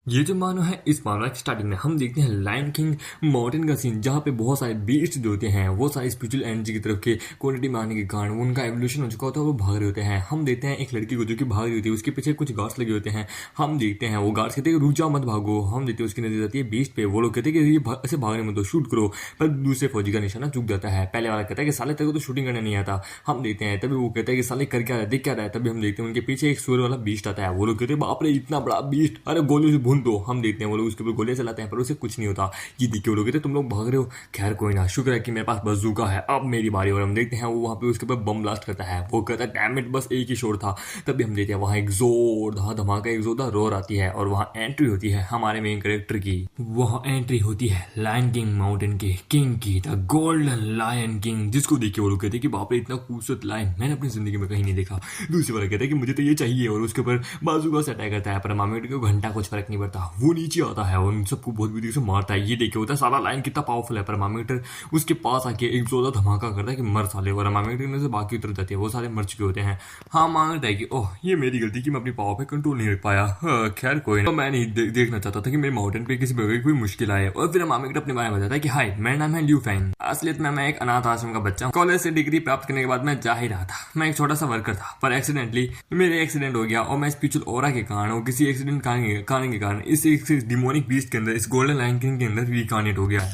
ये जो मानो है इस मानो की स्टार्टिंग में हम देखते हैं लायन किंग माउंटेन का सीन, जहाँ पे बहुत सारे बीस्ट जो होते हैं वो सारे स्पिरिचुअल एनर्जी की तरफ के क्वांटिटी में आने के कारण उनका एवोल्यूशन हो चुका होता है, वो भाग रहे होते हैं। हम देखते हैं एक लड़की को जो कि भाग रही होती है, उसके पीछे कुछ गार्ड्स लगे होते हैं। हम देखते हैं वो गार्ड्स कहते हैं रुक जाओ मत भागो। हम देखते हैं उसकी नजर जाती है बीस्ट पे, वो लोग कहते हैं कि ये ऐसे भागने मत दो, शूट करो। पर दूसरे फौजी का निशाना चूक जाता है। पहले वाला कहता है कि साले तेरे को तो शूटिंग करने नहीं आता। हम देखते हैं तभी वो कहता है कि साले कर क्या रहा है, देख क्या रहा है। तभी हम देखते हैं उनके पीछे एक सूर्य वाला बीस्ट आता है। वो लोग कहते हैं बाप रे इतना बड़ा बीस्ट, अरे गोली से भून दो। हम देखते हैं वो लोग उसके ऊपर गोलियां चलाते हैं पर उसे कुछ नहीं होता। ये देख के वो लोग कहते हैं तुम लोग भाग रहे हो, खैर कोई ना, शुक्र है कि मेरे पास बंदूका है, अब मेरी बारी। और हम देखते हैं वो वहां पे उसके ऊपर बम ब्लास्ट करता है। वो कहता है डैम इट, बस एक ही शोर था। तभी हम देखते हैं वहां एक जोरदार धमाका, एक जोरदार रोर आती है और वहां एंट्री होती है हमारे मेन कैरेक्टर की। वहां एंट्री होती है लायन किंग माउंटेन के किंग की, द गोल्डन लायन किंग, जिसको देख के वो लोग कहते हैं कि बाप रे इतना खूबसूरत लायन मैंने अपनी जिंदगी में कहीं नहीं देखा। दूसरी वाला कहता है कि मुझे तो ये चाहिए और उसके ऊपर बाजूका से अटैक करता है। पर मामेट को घंटा कुछ फर्क नहीं पड़ता, वो नीचे आता है और उन सबको बहुत बुरी से मारता है। ये देखे होता है साला लायन कितना पावरफुल है। पर मामेटर उसके पास आके एक जोरदार धमाका करता है कि मर साले, और मामेटर से बाकी उतर जाती है, वो सारे मर चुके होते हैं। हाँ मांगता है कि ओह ये मेरी गलती कि मैं अपनी पावर पे कंट्रोल नहीं रख पाया। हाँ, खैर कोई ना, मैं नहीं देखना चाहता था कि मेरे माउंटेन पे किसी प्रकार की कोई मुश्किल आए। और फिर मामेटर अपने बारे में बताता है कि हाय मेरा नाम है ल्यू फैंग, असलियत में मैं एक अनाथ आश्रम का बच्चा हूँ। कॉलेज से डिग्री प्राप्त करने के बाद मैं जा ही रहा था, मैं एक छोटा सा वर्कर था, पर एक्सीडेंटली मेरे एक्सीडेंट हो गया और मैं स्पिरिचुअल ऑरा के कारण और किसी एक्सीडेंट के कारण इस डिमोनिक बीस्ट के अंदर, इस गोल्डन लायन किंग के अंदर रिकार्नेट हो गया।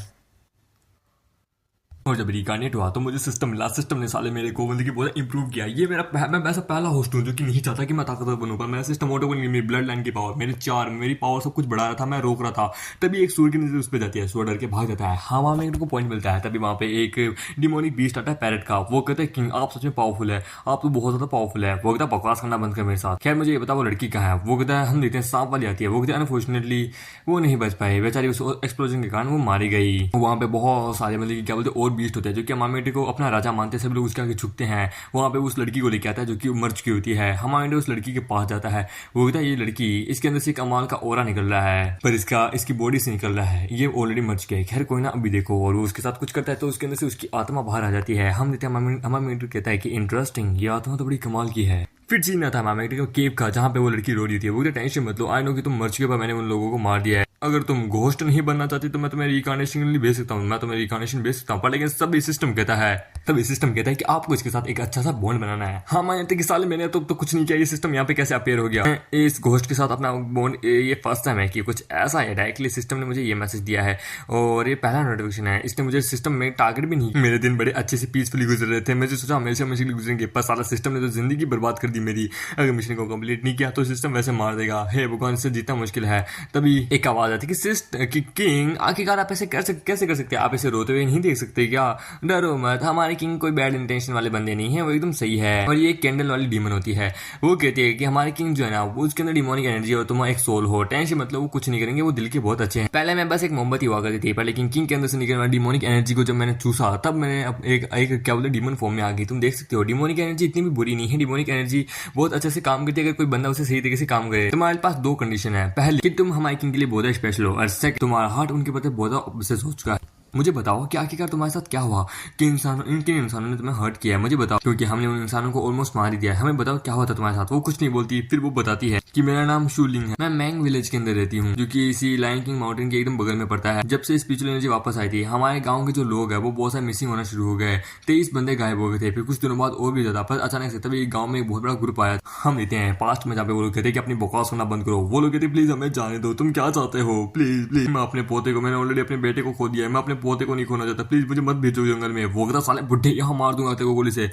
और जब रिकार्नेट हुआ तो मुझे सिस्टम मिला, सिस्टम ने साले मेरे को जिंदगी बहुत इंप्रूव किया। ये मैं वैसा पहला होस्ट हूँ जो कि नहीं चाहता कि मैं ताकतवर बनूं, पर मेरा सिस्टम ऑटोमेटिकली मेरी ब्लड लाइन की पावर, मेरे चार, मेरी पावर सब कुछ बढ़ा रहा था, मैं रोक रहा था। तभी एक सूर्य की नजर उस पर जाती है, सूर्य डर के भाग जाता है। हाँ वहां मेरे को पॉइंट मिलता है। तभी वहां पे एक डिमोनिक बीस्ट आता है पैरेट का। वो कहते हैं किंग आप सच में पावरफुल है, आप तो बहुत ज्यादा पावरफुल है। वो कहता है बकवास करना बंद कर मेरे साथ। खैर मुझे ये बता वो लड़की कहाँ है। वो कहता है हम देखते हैं सांप वाली आती है। वो कहते हैं अनफॉर्चुनेटली वो नहीं बच पाई बेचारी, उस एक्सप्लोजन के कारण वो मारी गई। वहां पे बहुत सारे मतलब क्या बोलते और बीस्ट होते हैं जो कि हमामेटे को अपना राजा मानते हैं, सब लोग उसके आगे झुकते हैं। वहां पे उस लड़की को लेके आता है जो कि मर चुकी होती है। हमामेटे उस लड़की के पास जाता है। वो कहता है ये लड़की, इसके अंदर से कमाल का ओरा निकल रहा है पर इसकी बॉडी से निकल रहा है, ये ऑलरेडी मर चुकी है। खैर कोई ना, अभी देखो। और वो उसके साथ कुछ करता है तो उसके अंदर से उसकी आत्मा बाहर आ जाती है। हम देते हैं हमामेटे कहता है कि इंटरेस्टिंग, ये आत्मा तो बड़ी कमाल की है। फिर सीन आता है हमामेटे केव का, जहाँ पे वो लड़की रो रही थी। वो कहता टेंशन मत लो, आई नो कि तुम मर चुके, पर मैंने उन लोगों को मार दिया है। अगर तुम घोस्ट नहीं बनना चाहती तो मैं तुम्हें रिकार्नेशन के लिए भेज सकता हूँ, मैं तुम्हें रिकार्नेशन भेज सकता हूँ। पर लेकिन तभी सिस्टम कहता है कि आपको इसके साथ एक अच्छा सा बॉन्ड बनाना है। हाँ मानते कि साले मैंने तो कुछ नहीं किया, ये सिस्टम यहाँ पे कैसे अपेयर हो गया। इस घोस्ट के साथ अपना बॉन्ड ये फर्स्ट टाइम है कि कुछ ऐसा है। डायरेक्टली सिस्टम ने मुझे ये मैसेज दिया है और ये पहला नोटिफिकेशन है। इसने मुझे सिस्टम में टारगेट भी नहीं, मेरे दिन बड़े अच्छे से पीसफुली गुजर रहे थे। मुझे सोचा हमेशा मुश्किल गुजरेंगे, पर साला सिस्टम ने तो जिंदगी बर्बाद कर दी मेरी। अगर मिशन को कंप्लीट नहीं किया तो सिस्टम वैसे मार देगा। हे भगवान से जीतना मुश्किल है। तभी एक आवाज आती है कि किंग आखिरकार आप ऐसे कैसे कर सकते हैं, आप ऐसे रोते हुए नहीं देख सकते क्या? डरो मत, हमारे किंग कोई बैड इंटेंशन वाले बंदे नहीं है, वो एकदम सही है। और ये एक कैंडल वाली डीमन होती है। वो कहती है कि हमारे किंग जो है ना वो उसके अंदर डिमोनिक एनर्जी है और तुम एक सोल हो, टेंशन मतलब वो कुछ नहीं करेंगे, वो दिल के बहुत अच्छे हैं। पहले मैं बस एक मोमबत्ती हुआ करती थी, पर लेकिन किंग के अंदर से निकलने वाली डिमोनिक एनर्जी को जब मैंने चूसा तब मैंने एक क्या बोलते डीमन फॉर्म में आ गई। तुम देख सकते हो डिमोनिक एनर्जी इतनी भी बुरी नहीं है, डिमोनिक एनर्जी बहुत अच्छे से काम करती है अगर कोई बंदा उसे सही तरीके से काम करे। तुम्हारे पास दो कंडीशन है, पहले कि तुम हमारे किंग के लिए बहुत स्पेशल हो, और सेकंड तुम्हारा हार्ट उनके प्रति बहुत ऑब्सेस हो चुका है। मुझे बताओ कि आखिरकार तुम्हारे साथ क्या हुआ, कि किन इंसानों ने तुम्हें हर्ट किया है। मुझे बताओ, क्योंकि हमने उन इंसानों को ऑलमोस्ट मार ही दिया है। हमें बताओ क्या हुआ था तुम्हारे साथ। वो कुछ नहीं बोलती। फिर वो बताती है कि मेरा नाम शूलिंग है, मैं मैंग विलेज के अंदर रहती हूँ जो कि इसी लायन किंग माउंटेन के एकदम बगल में पड़ता है। जब से स्पिरिचुअल एनर्जी वापस आई थी, हमारे गाँव के जो लोग है वो बहुत सारे मिसिंग होना शुरू हो गए। 23 बंदे गायब हो गए थे। फिर कुछ दिनों बाद और भी ज्यादा, पर अचानक से तभी गाँव में एक बहुत बड़ा ग्रुप आया। हम लेते हैं पास्ट में, जहाँ पे वो लोग कहते हैं कि अपनी बकवास करना बंद करो। वो लोग कहते प्लीज हमें जाने दो, तुम क्या चाहते हो, प्लीज प्लीज। मैं अपने पोते को, मैंने ऑलरेडी अपने बेटे को खो दिया है, मैं अपने पोते को नहीं खोना चाहता, प्लीज मुझे मत भेजो जंगल में। वो कहता साले बुढ़े यहाँ मार दूंगा तेरे को गोली से।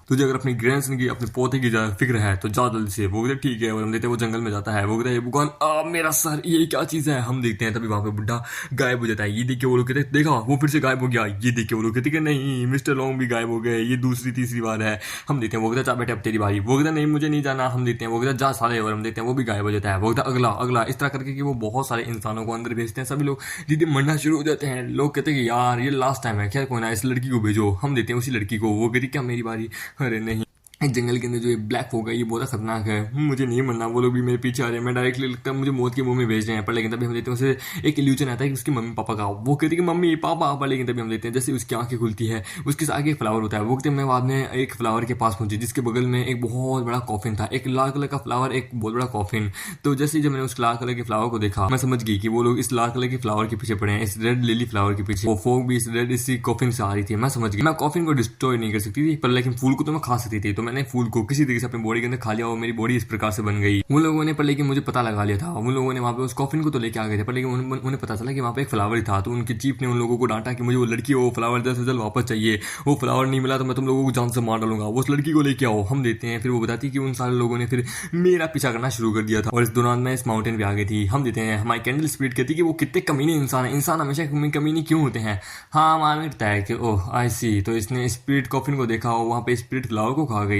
तुझे अगर अपनी ग्रैंडसन की, अपने पोते की फिक्र है तो जा जल्दी से। वो कहते ठीक है। और हम देखते हैं वो जंगल में जाता है। वो कहता है भगवान मेरा सर, ये क्या चीज है। हम देखते हैं तभी वहां पे बुढ़ा गायब हो जाता है। ये देख के वो लोग कहते देखा वो फिर से गायब हो गया। ये देख के वो लोग कहते नहीं मिस्टर लॉन्ग भी गायब हो गए, ये दूसरी तीसरी बार है। हम देखते हैं वो कहता बेटे अब तेरी बारी। वो कहता नहीं मुझे नहीं जाना। हम देखते हैं वो कहता जा साले। और हम देखते हैं वो भी गायब हो जाता है। वो कहता अगला अगला, इस तरह करके कि वो बहुत सारे इंसानों को अंदर भेजते हैं। सभी लोग दीदी मरना शुरू हो जाते हैं। लोग कहते हैं कि यार ये लास्ट टाइम है, खैर कोई ना, इस लड़की को भेजो। हम देते हैं उसी लड़की को। वो कहती क्या मेरी बारी, अरे नहीं। एक जंगल के अंदर जो ये ब्लैक फोग है ये बहुत खतरनाक है, मुझे नहीं मरना, वो लोग भी मेरे पीछे आ रहे हैं, मैं डायरेक्टली लगता है मुझे मौत के मुंह में भेज रहे हैं। पर लेकिन तभी हम देखते हैं उसे एक इल्यूजन आता है कि उसकी मम्मी पापा का, वो कहती है कि मम्मी पापा, पर लेकिन तभी हम देखते हैं जैसे उसकी आंखें खुलती है, उसके आगे एक फ्लावर होता है। वो कहते हैं मैं बाद में एक फ्लावर के पास पहुंची जिसके बगल में एक बहुत बड़ा कॉफिन था, एक लाल कलर का फ्लावर, एक बहुत बड़ा कॉफिन। तो जैसे ही जब मैंने उस लाल कलर के फ्लावर को देखा मैं समझ गई कि वो लोग इस लाल कलर के फ्लावर के पीछे पड़े हैं, इस रेड लिली फ्लावर के पीछे। वो फोग भी इस रेड इसी कॉफिन से आ रही थी। मैं समझ गई मैं कॉफिन को डिस्ट्रॉय नहीं कर सकती थी, पर लेकिन फूल को तो मैं खा सकती थी। तो मैंने फूल को किसी तरीके से अपनी बॉडी के अंदर खा लिया और मेरी बॉडी इस प्रकार से बन गई। उन लोगों ने पर लेकिन मुझे पता लगा लिया था, उन लोगों ने वहां पे उस कॉफिन को तो लेके आ गए थे, पर लेकिन उन्हें पता चला कि वहां पे एक फ्लावर ही था। तो उनके चीफ ने उन लोगों को डांटा कि मुझे वो लड़की वो फ्लावर जल्द से जल्द वापस चाहिए, वो फ्लावर नहीं मिला तो मैं तुम लोगों को जान से मार डालूंगा, वो उस लड़की को लेके आओ। हम देते हैं फिर वो बताती कि उन सारे लोगों ने फिर मेरा पीछा करना शुरू कर दिया था और इस दौरान मैं इस माउंटेन पे आ गई थी। हम देते हैं हमारी कैंडल स्पिरिट कहती कि वो कितने कमीने इंसान है, इंसान हमेशा कमीने क्यों होते हैं। हाँ हमारा मिलता है कि ओह आई सी। तो इसने स्पिरिट कॉफिन को देखा और वहां पे स्पिरिट फ्लावर को खा गई।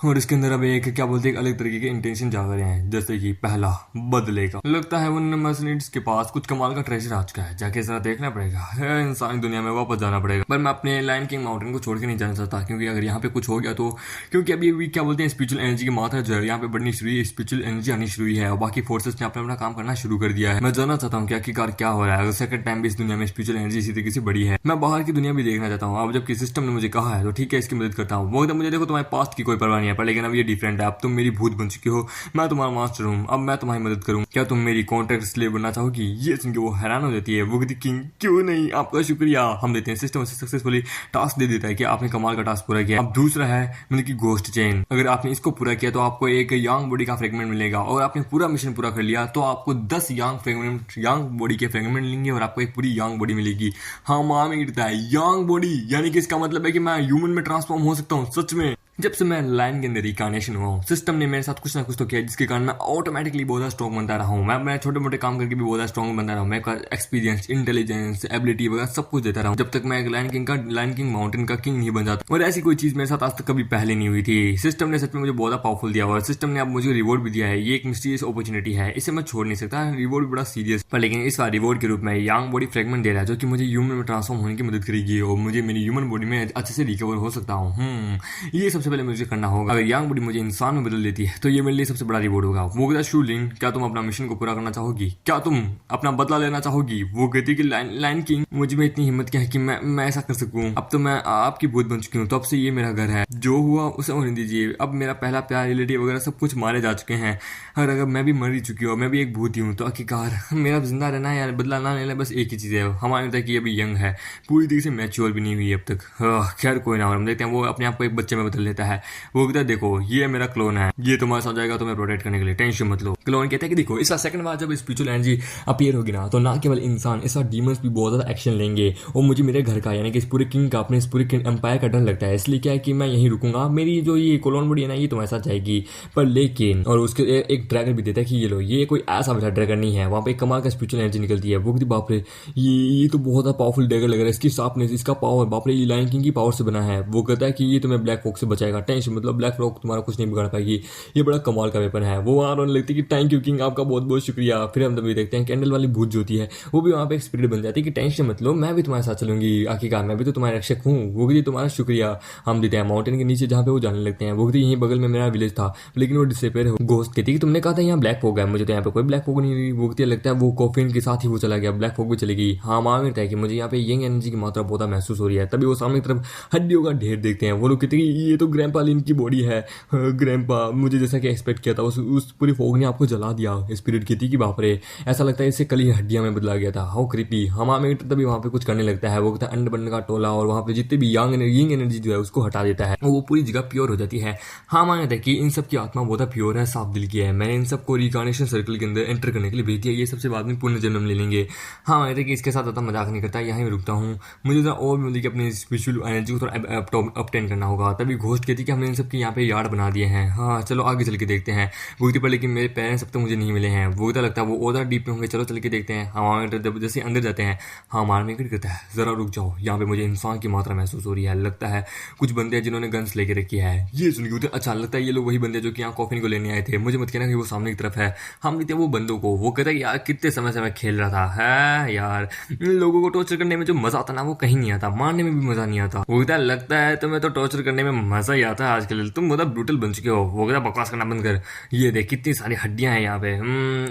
और इसके अंदर अब एक क्या बोलते हैं अलग तरीके के इंटेंशन जाग रहे हैं, जैसे कि पहला बदले का। लगता है उन मर्सनीड्स के पास कुछ कमाल का ट्रेजर आ चुका है, जाके जरा देखना पड़ेगा, इंसानी दुनिया में वापस जाना पड़ेगा। पर मैं अपने लायन किंग माउंटेन को छोड़ के नहीं जाना चाहता, क्योंकि अगर यहाँ पे कुछ हो गया तो, क्योंकि अभी क्या बोलते हैं स्पिरिचुअल एनर्जी की मात्रा जो है यहाँ पे बढ़नी शुरू हुई, स्पिरिचुअल एनर्जी आनी शुरू हुई है और बाकी फोर्सेस ने अपना अपना काम करना शुरू कर दिया है। मैं जानना चाहता हूँ कि आखिरकार क्या हो रहा है, अगर सेकंड टाइम भी इस दुनिया में स्पिरिचुअल एनर्जी इसी तरीके से बढ़ी है। मैं बाहर की दुनिया भी देखना चाहता हूँ। अब जबकि सिस्टम ने मुझे कहा है तो ठीक है इसकी मदद करता हूँ। वो एकदम मुझे देखो तुम्हारे पास्ट की कोई परवाह नहीं है, पर लेकिन अब ये डिफरेंट है, अब तुम मेरी भूत बन चुकी हो, मैं तुम्हारा मास्टर हूँ, अब मैं तुम्हारी मदद करूँ, क्या तुम मेरी कॉन्ट्रैक्ट स्लेव बनना चाहोगी। ये सुन के वो हैरान हो जाती है। वो कहती किंग क्यों नहीं, आपका शुक्रिया। हम देते हैं सिस्टम से सक्सेसफुली टास्क दे देता है कि आपने कमाल का टास्क पूरा किया। अब दूसरा है मतलब कि घोस्ट चेन, अगर आपने इसको पूरा किया तो आपको एक यांग बॉडी का फ्रेगमेंट मिलेगा और आपने पूरा मिशन पूरा कर लिया तो आपको 10 यांग बॉडी के फ्रेगमेंट मिलेंगे और आपको एक पूरी यांग बॉडी मिलेगी। हाँ माँ में गिरता है यांग बॉडी, यानी कि इसका मतलब है कि मैं ह्यूमन में ट्रांसफॉर्म हो सकता हूँ सच में। जब से मैं लायन के अंदर रिकार्नेशन हुआ हूँ सिस्टम ने मेरे साथ कुछ ना कुछ तो किया जिसके कारण मैं ऑटोमेटिकली बहुत ज़्यादा स्ट्रॉन्ग बनता रहा हूँ। मैं छोटे मोटे काम करके भी बहुत ज़्यादा स्ट्रॉन्ग बनता रहा हूँ। मैं एक्सपीरियंस, इंटेलिजेंस, एबिलिटी वगैरह सब कुछ देता रहा हूँ जब तक मैं एक लायन किंग माउंटेन का किंग नहीं बन जाता। और ऐसी कोई चीज़ मेरे साथ आज तक कभी पहले नहीं हुई थी। सिस्टम ने सच में मुझे बहुत ज़्यादा पावरफुल दिया और सिस्टम ने अब मुझे रिवॉर्ड भी दिया है। ये एक मिस्टीरियस अपॉर्चुनिटी है, इसे मैं छोड़ नहीं सकता। रिवॉर्ड बड़ा सीरियस, पर लेकिन इस बार रिवॉर्ड के रूप में यांग बॉडी फ्रेगमेंट दे रहा है जो कि मुझे ह्यूमन में ट्रांसफॉर्म होने की मदद करेगी और मुझे मेरी ह्यूमन बॉडी में अच्छे से रिकवर हो सकता हूँ। ये सबसे पहले मुझे करना होगा। अगर यांग बॉडी मुझे इंसान में बदल देती है तो ये मेरे लिए सबसे बड़ा रिवॉर्ड होगा। वो कहता शूलिंग क्या तुम अपना मिशन को पूरा करना चाहोगी, क्या तुम अपना बदला लेना चाहोगी। वो कहती कि लायन किंग मुझे में इतनी हिम्मत क्या है कि मैं ऐसा कर सकूं। अब तो मैं आपकी भूत बन चुकी हूँ, तो अब से ये मेरा घर है, जो हुआ उसे होने दीजिए। अब मेरा पहला प्यार रिलेटिव वगैरह सब कुछ मारे जा चुके हैं और अगर मैं भी मर ही चुकी हूँ, मैं भी एक भूत ही हूँ, तो आखिरकार मेरा जिंदा रहना है या बदला ना लेना, बस एक ही चीज़ है। हमारे तक ये अभी यंग है, पूरी तरीके से मैच्योर भी नहीं हुई अब तक। खैर कोई ना, हम देखते हैं वो अपने आप को एक बच्चे में बदल लेता है। वो कहता है देखो ये मेरा क्लोन है, ये तुम्हारे साथ जाएगा तुम्हें प्रोटेक्ट करने के लिए, टेंशन मत लो। क्लोन कहता है कि देखो इसका सेकंड बार जब स्पिरिचुअल एनर्जी अपीयर होगी ना तो ना केवल इंसान, इस बार डीमंस भी बहुत ज्यादा एक्शन लेंगे और मुझे मेरे घर का यानी कि इस पूरे किंग का, अपने इस पूरे एम्पायर का डर लगता है। इसलिए क्या है कि मैं यहीं रुकूंगा, मेरी जो ये क्लोन बॉडी है ना ये तुम्हारे साथ जाएगी। पर लेकिन और उसके एक ड्रैगन भी देता है कि ये लो, ये कोई ऐसा वैसा ड्रैगन नहीं है, वहां पे एक कमाल का स्पिरिचुअल एनर्जी निकलती है। वो कहती बाप रे ये तो बहुत ज्यादा पावरफुल ड्रैगन लग रहा है, इसकी शार्पनेस, इसका पावर, बाप रे ये लायन किंग की पावर से बना है। वो कहता है कि ये तुम्हें ब्लैक फॉक्स से बचाएगा, टेंशन मतलब ब्लैक फॉक्स तुम्हारा कुछ नहीं बिगाड़ पाएगी, ये बड़ा कमाल का वेपन है। वो वहां रोने लगती है कि थैंक यू किंग, आपका बहुत बहुत शुक्रिया। फिर हम तभी देखते हैं कैंडल वाली भूत जो होती है वो भी वहां पे एक स्पिरिट बन जाती है कि टेंशन मत लो, मैं भी तुम्हारे साथ चलूंगी, आखिरकार मैं भी तो तुम्हारा रक्षक हूँ। वो कहती तुम्हारा शुक्रिया। हम देते हैं माउंटेन के नीचे जहाँ पे वो जाने लगते हैं। वो कहती यहीं बगल में मेरा विलेज था लेकिन वो डिसअपीयर हो। घोस्ट कहती कि तुमने कहा था यहाँ ब्लैक फॉग है, मुझे तो यहाँ पे कोई ब्लैक फॉग नहीं हुई। वो कहती लगता है वो कॉफिन के साथ ही वो चला गया, ब्लैक फॉग भी चली गई। हाँ माँ मिलता है कि मुझे यहाँ पे यंग एनर्जी की मात्रा बहुत महसूस हो रही है। तभी वो सामने की तरफ हड्डियों का ढेर देखते हैं। वो लोग कहते हैं ये तो ग्रैंपा लिन की बॉडी है। ग्रैंपा मुझे जैसा कि एक्सपेक्ट किया था उस पूरी फॉग ने आपको जला दिया। स्पिरिट कहती कि बाप रे ऐसा लगता है इससे कल ही हड्डियां में बदला गया था, हाउ क्रीपी। हमारा तभी वहां पे कुछ करने लगता है। वो कहता है अंड बनने का टोला और वहां पे जितने भी यंग एनर्जी जो है उसको हटा देता है, वो पूरी जगह प्योर हो जाती है। हाँ माना था कि इन सब की आत्मा बहुत प्योर है, साफ दिल की है। मैंने इन सबको रिकार्नेशन सर्कल के अंदर एंटर करने के लिए भेज दिया, ये सबसे बाद में पुण्य जन्म ले लेंगे। हाँ माना था कि इसके साथ ज्यादा मजाक नहीं करता, यहाँ रुकता हूँ, मुझे जरा और मतलब कि अपनी स्पिरिचुअल एनर्जी को थोड़ा अपटेन करना होगा। तभी घोस्ट कहती कि हमने इन सबके यहाँ पे यार्ड बना दिए हैं, हाँ चलो आगे चल के देखते हैं। भूखती पर लेकिन मेरे पेरेंट्स अब तो मुझे नहीं मिले हैं। वो लगता है वो और डीप में होंगे, चलो चल के देखते हैं। हमारे जैसे अंदर जाते हैं हमारे में कहता है जरा रुक जाओ, यहाँ पे मुझे इंसान की मात्रा महसूस हो रही है। लगता है कुछ बंदे हैं जिन्होंने गन्स लेके रखी है। ये सुन के अच्छा लगता है ये लोग वही बंदे जो कि यहाँ कॉफिन को लेने आए थे। मुझे मत कहना कि वो सामने की तरफ है। हम कहते हैं वो बंदों को। वो कहता है यार कितने समय से मैं खेल रहा था, है यार लोगों को टॉर्चर करने में जो मजा आता ना वो कहीं नहीं आता, मारने में भी मजा नहीं आता। वो कहता है लगता है तुम्हें तो टॉर्चर करने में मजा ही आता है आजकल। तुम बहुत ब्रूटल बन चुके हो, वो कहता बकवास करना बंद कर। ये देख कितनी सारी हड्डियां हैं यहाँ पे।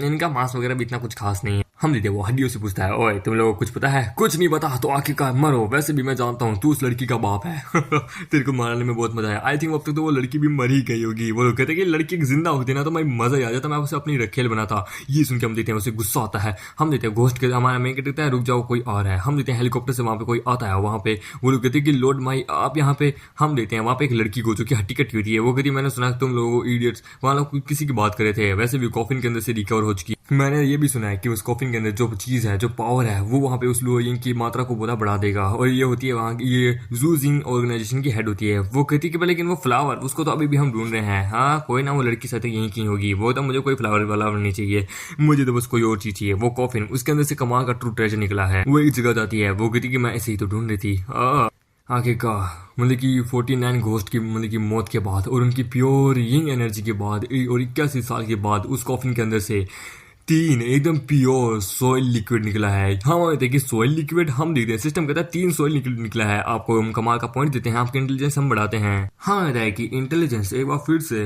इनका मांस वगैरह भी इतना कुछ खास नहीं है। हम देते वो हड्डियों से पूछता है, ओए तुम लोगों को कुछ पता है? कुछ नहीं पता तो आखिरकार मरो, वैसे भी मैं जानता हूँ तू उस लड़की का बाप है। तेरे को मारने में बहुत मजा आया। आई थिंक अब तक तो वो लड़की भी मर ही गई होगी। वो लोग कहते कि लड़की जिंदा होती ना तो मैं मजा ही आ जाता, मैं उसे अपनी रखेल बनाता। ये सुन के हम देते हैं उसे गुस्सा आता है। हम देते हैं घोस्ट के हमारा मेन कहते हैं रुक जाओ कोई और है। हम देते हैं हेलीकॉप्टर से वहां पे कोई आता है। वहां पे वो लोग कहते हैं कि लोड माई आप यहाँ पे। हम देते हैं वहां पे एक लड़की को जो कि हट्टी कट्टी होती है। वो कहती है मैंने सुना तुम लोग इडियट्स वहां लोग किसी की बात कर रहे थे, वैसे भी कॉफिन के अंदर से रिकवर हो चुकी। मैंने ये भी सुना है कि उस कॉफिन के अंदर जो चीज है, जो पावर है, वो वहां पे उस लोइंग की मात्रा को पूरा बढ़ा देगा। और ये होती है वहां की, ये जूजिंग ऑर्गेनाइजेशन की हेड होती है। वो कहती है कि लेकिन वो फ्लावर उसको तो अभी भी हम ढूंढ रहे हैं। हाँ कोई ना, वो लड़की साथ यहीं की होगी। वो तो मुझे कोई फ्लावर वाला नहीं चाहिए, मुझे तो बस कोई और चीज चाहिए। वो कॉफिन उसके अंदर से कमाल का ट्रू ट्रेजर निकला है। वो एक जगह जाती है। वो कहती कि मैं ऐसे ही तो ढूंढ रही थी। आगे का मतलब कि 49 घोस्ट की मतलब की मौत के बाद और उनकी प्योर यंग एनर्जी के बाद और 81 साल के बाद उस कॉफिन के अंदर से 3 एकदम प्योर सॉइल लिक्विड निकला है। हम देखते हैं कि सॉइल लिक्विड हम देखते हैं सिस्टम कहता है 3 सॉइल लिक्विड निकला है। आपको हम कमाल का पॉइंट देते हैं, आपकी इंटेलिजेंस हम बढ़ाते हैं। हाँ कहता है कि इंटेलिजेंस एक बार फिर से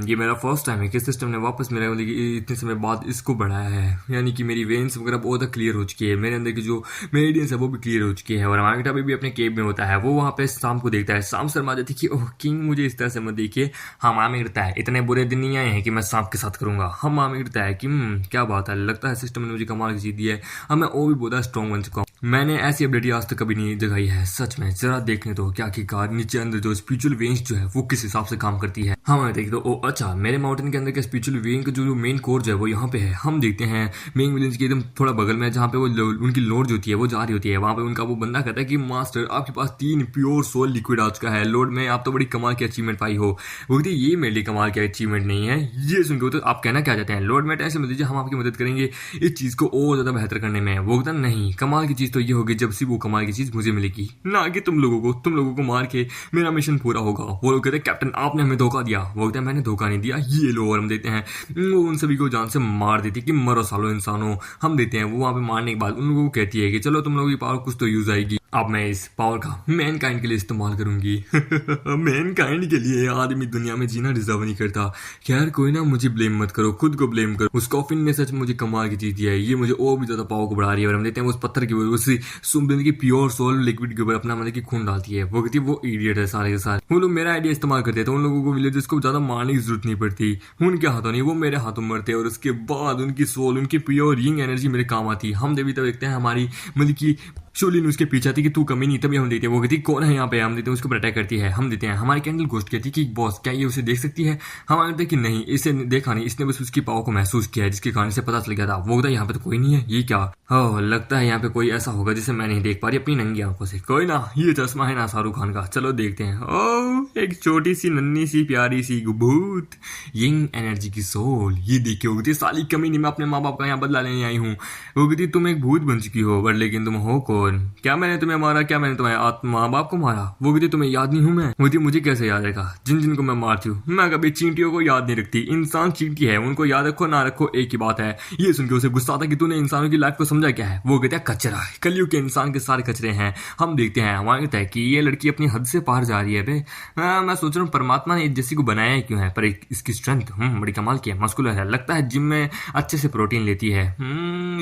ये मेरा फर्स्ट टाइम है कि सिस्टम ने वापस मेरा मतलब इतने समय बाद इसको बढ़ाया है। यानी कि मेरी वेन्स वगैरह बहुत क्लियर हो चुकी है, मेरे अंदर की जो मेरिडियंस है वो भी क्लियर हो चुकी है। और हमारा बेटा भी अपने केब में होता है। वो वहाँ पे शाम को देखता है। शाम शर्मा जाती है कि ओह किंग मुझे इस तरह से मत देखिए। हम आम गिरता है इतने बुरे दिन नहीं आए हैं कि मैं सांप के साथ करूंगा। हम आम गिरता है कि क्या बात है, लगता है सिस्टम ने मुझे कमाल की चीज दी है। अब मैं और भी बहुत स्ट्रॉन्ग बन चुका हूँ। मैंने ऐसी एबिलिटी आज तक कभी नहीं जगाई है। सच में जरा देखने तो क्या की कार नीचे अंदर जो स्पिरिचुअल वेन्स जो है वो किस हिसाब से काम करती है। हम देखते तो ओ अच्छा मेरे माउंटेन के अंदर के स्पिरिचुअल वेन का जो मेन कोर जो है वो यहाँ पे है। हम देखते हैं मेन विलेज के एकदम थोड़ा बगल में जहाँ पे वो उनकी लोड जो होती है वो जा रही होती है। वहां पे उनका वो बंदा कहता है कि मास्टर आपके पास 3 प्योर सोल लिक्विड आ चुका है लोड में, आप तो बड़ी कमाल की अचीवमेंट पाई हो। वो कहती है ये मेरे लिए कमाल की अचीवमेंट नहीं है। ये सुनकर तो आप कहना क्या चाहते हैं? लोड में टेंशन मत लीजिए, हम आपकी मदद करेंगे इस चीज को और ज्यादा बेहतर करने में। वो कहता नहीं, कमाल की चीज तो ये होगी जब से वो कमाल की चीज मुझे मिलेगी, ना कि तुम लोगों को मार के मेरा मिशन पूरा होगा। वो लोग कहते हैं कैप्टन आपने हमें धोखा दिया। वो कहते हैं मैंने धोखा नहीं दिया, ये लो। और हम देते हैं वो उन सभी को जान से मार देती है कि मरो सालो इंसानों। हम देते हैं वो वहां पे मारने के बाद उन लोगों को कहती है कि चलो तुम लोगों की पावर कुछ तो यूज आएगी। अब मैं इस पावर का मैन काइंड के लिए इस्तेमाल करूंगी। मैन काइंड के लिए आदमी दुनिया में जीना डिजर्व नहीं करता। खैर कोई ना, मुझे ब्लेम मत करो, खुद को ब्लेम करो। उस कॉफिन ने सच मुझे कमाल की चीज दिया है, ये मुझे और भी ज्यादा पावर को बढ़ा रही है। और हम देते हैं उस पत्थर की उसी सुबह की प्योर सोल लिक्विड के ऊपर अपना मतलब की खून डालती है। वो कहती है वो इडियट है सारे के सारे। वो लोग मेरा आइडिया इस्तेमाल करते हैं तो उन लोगों को विलेजर्स को ज्यादा मारने की जरूरत नहीं पड़ती। उनके हाथों नहीं, वो मेरे हाथों मरते हैं। और उसके बाद उनकी सोल, उनकी प्योर यंग एनर्जी मेरे काम आती है। हम देवी तब देखते हैं हमारी मतलब की शोलिन उसके पीछे आती कि तू कमी नहीं, तभी हम देते हैं। वो कहती कौन है यहाँ पे? हम देते हैं उसको अटैक करती है। हम देते हैं हमारी कैंडल घोस्ट कहती कि बॉस क्या ये उसे देख सकती है? हम कहते हैं कि नहीं, इसे देखा नहीं, इसने बस उसकी पावर को महसूस किया है जिसके कारण से पता चल गया था। वो कहता यहाँ पे तो कोई नहीं है, ये क्या? ओह लगता है यहाँ पे कोई ऐसा होगा जिसे मैं नहीं देख पा रही अपनी नंगी आंखों से। कोई ना, ये चश्मा है ना शाहरुख खान का, चलो देखते हैं। ओह एक छोटी सी नन्ही सी प्यारी सी भूत यंग एनर्जी की सोल, ये देखिए। वो कहती साली कमी नहीं, मैं अपने माँ बाप का यहाँ बदला लेने आई हूँ। वो कहती तुम एक भूत बन चुकी हो, बट लेकिन तुम हो कौन? क्या मैंने तुम्हें मारा? क्या मैंने तुम्हारे माँ बाप को मारा? वो कहती तुम्हें याद नहीं हूं मैं? वो कहती मुझे कैसे याद रहेगा जिन जिनको मैं मारती हूँ? मैं कभी चींटियों को याद नहीं रखती, इंसान चींटी है, उनको याद रखो ना रखो एक ही बात है। ये सुनकर उसे गुस्सा था कि तूने इंसानों की लाइफ को समझा क्या है? वो कहता है कचरा, कलयुग के इंसान के सारे कचरे हैं। हम देखते हैं हमारे कहता है कि ये लड़की अपनी हद से पार जा रही है। मैं सोच रहा हूँ परमात्मा ने जैसी को बनाया क्यों है, पर इसकी स्ट्रेंथ बड़ी कमाल की है, मस्कुलर है, लगता है जिम में अच्छे से प्रोटीन लेती है।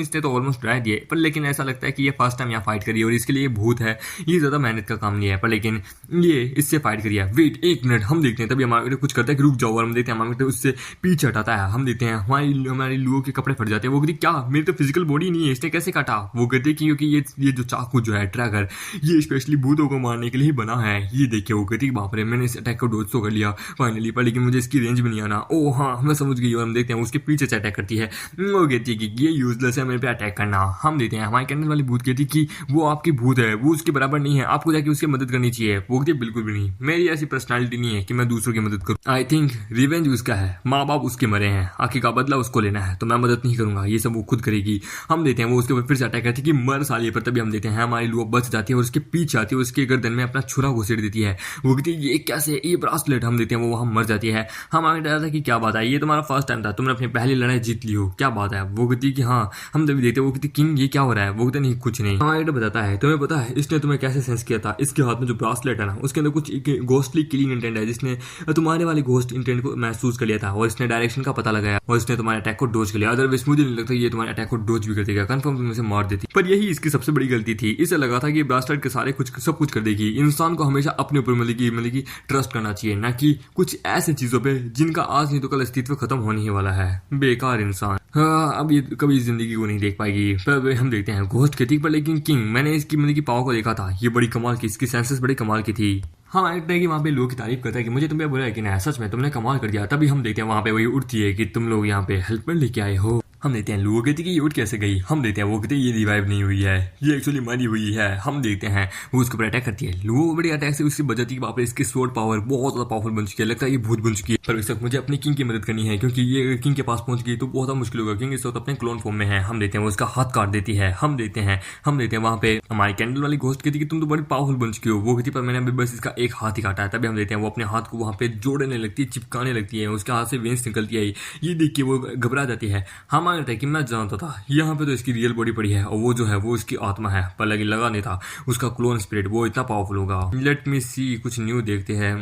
इसने तो ऑलमोस्ट ड्राई दिए, पर लेकिन ऐसा लगता है कि ये फर्स्ट टाइम यहाँ फाइट करी और इसके लिए भूत है, ये ज्यादा मेहनत का काम नहीं है, पर लेकिन ये इससे फाइट करिए। वेट एक मिनट, हम देखते हैं तभी हमारे कुछ करता है कि रुक जाओ। और हम देखते हैं हमारे उससे पीछे हटाता है। हम देखते हैं हमारी लोगों के कपड़े फट जाते हैं। वो कहती क्या मेरी तो फिजिकल बॉडी नहीं है, इसने कैसे काटा? वो कहते हैं क्योंकि ये जो चाकू जो है ट्रैगर, ये स्पेशली भूतों को मारने के लिए ही बना है। ये देखिए वो कहती बाप रे, मैंने इस अटैक को डोज तो कर लिया फाइनली, पर लेकिन मुझे इसकी रेंज भी नहीं आना। ओ हाँ मैं समझ गई। और हम देखते हैं उसके पीछे से अटैक करती है। वो कहती है कि ये यूजलेस है मेरे पे अटैक करना। हम देखते हैं हमारे कैंडल वाली भूत कहती कि वो आपकी भूत है, वो उसके बराबर नहीं है, आपको जाके उसकी मदद करनी चाहिए। वो कहती बिल्कुल भी नहीं, मेरी ऐसी पर्सनालिटी नहीं है कि मैं दूसरों की मदद करूं। आई थिंक रिवेंज उसका है, माँ बाप उसके मरे हैं, आखिर का बदला उसको लेना है, तो मैं मदद नहीं करूंगा, ये सब वो खुद करेगी। हम देते हैं वो उसके ऊपर फिर से अटैक करती है कि मर सालिए, पर तभी हम देते हैं हमारी लुआ बच जाती है और उसके पीछे आती है, उसके गर्दन में अपना छुरा घुसेड़ देती है। वो कहती है ये कैसे, ये ब्रासलेट। हम देते हैं वो वहां मर जाती है। हम आगे डरा था कि क्या बात है, ये तुम्हारा फर्स्ट टाइम था, तुमने अपनी पहली लड़ाई जीत ली हो, क्या बात है? वो कहती कि हाँ। हम तभी देखते वो कहती किंग ये क्या हो रहा है? वो कहते नहीं कुछ नहीं। हमारे बताता है, तुम्हें पता है इसने तुम्हें कैसे सेंस किया था? इसके हाथ में जो ब्रासलेट है ना, उसके अंदर कुछ घोस्टली किलिंग इंटेंट है, जिसने तुम्हारे वाले घोस्ट इंटेंट को महसूस कर लिया था और इसने डायरेक्शन का पता लगाया और इसने तुम्हारे अटैक को डोज कर लिया। अदरवाइज मुझे नहीं लगता ये तुम्हारे अटैक को डोज भी कर देगा, कंफर्म तुम इसे मार देती। पर यही इसकी सबसे बड़ी गलती थी। इसे लगा था कि ब्रासलेट के सारे कुछ सब कुछ कर देगी। इंसान को हमेशा अपने ऊपर मतलब की ट्रस्ट करना चाहिए, ना कि कुछ ऐसे चीजों पे जिनका आज नहीं तो कल अस्तित्व खत्म होने ही वाला है। बेकार इंसान। हाँ, अब ये कभी जिंदगी को नहीं देख पाएगी। पर हम देखते हैं घोस्ट खेती पर। लेकिन किंग, मैंने इसकी मतलब की पावर को देखा था, ये बड़ी कमाल की, इसकी सेंसेस बड़ी कमाल की थी। हाँ, लगता है कि वहाँ पे लोग की तारीफ करता है कि मुझे तुम पे बुरा है कि ना, सच में तुमने कमाल कर दिया। तभी हम देखते हैं वहाँ पे वही उठती है कि तुम लोग यहाँ पे हेल्प में लेके आए हो। हम देखते हैं लोगों कहती कि ये उठ कैसे गई। हम देखते हैं वो कहते ये रिवाइव नहीं हुई है, ये एक्चुअली मरी हुई है। हम देखते हैं वो उसके ऊपर अटैक करती है। लोगों बड़ी अटैक से उसकी बजाती है। वहाँ पे इसकी स्वॉर्ड पावर बहुत ज्यादा पावरफुल बन चुकी है। लगता है ये भूत बन चुकी है। पर इस वक्त मुझे अपनी किंग की मदद करनी है, क्योंकि ये किंग के पास पहुंच गई तो बहुत मुश्किल होगा। किंग इस वक्त अपने क्लोन फॉर्म में है। हम देखते हैं वो उसका हाथ काट देती है। हम देखते हैं वहाँ पे हमारी कैंडल वाली घोस्ट कहती कि तुम तो बड़ी पावरफुल बन चुकी हो। वो कहती पर मैंने अभी बस इसका एक हाथ ही काटा है। तभी हम देखते हैं वो अपने हाथ को वहाँ पे जोड़ने लगती है, चिपकाने लगती है, उसके हाथ से वेंस निकलती है। ये देख के वो घबरा जाती है। हम मानते हैं कि मैं जानता था यहाँ पे तो इसकी रियल बॉडी पड़ी है और वो जो है वो इसकी आत्मा है, पर लेकिन लगा नहीं था उसका क्लोन स्पिरिट वो इतना पावरफुल होगा। लेट मी सी, कुछ न्यू देखते हैं।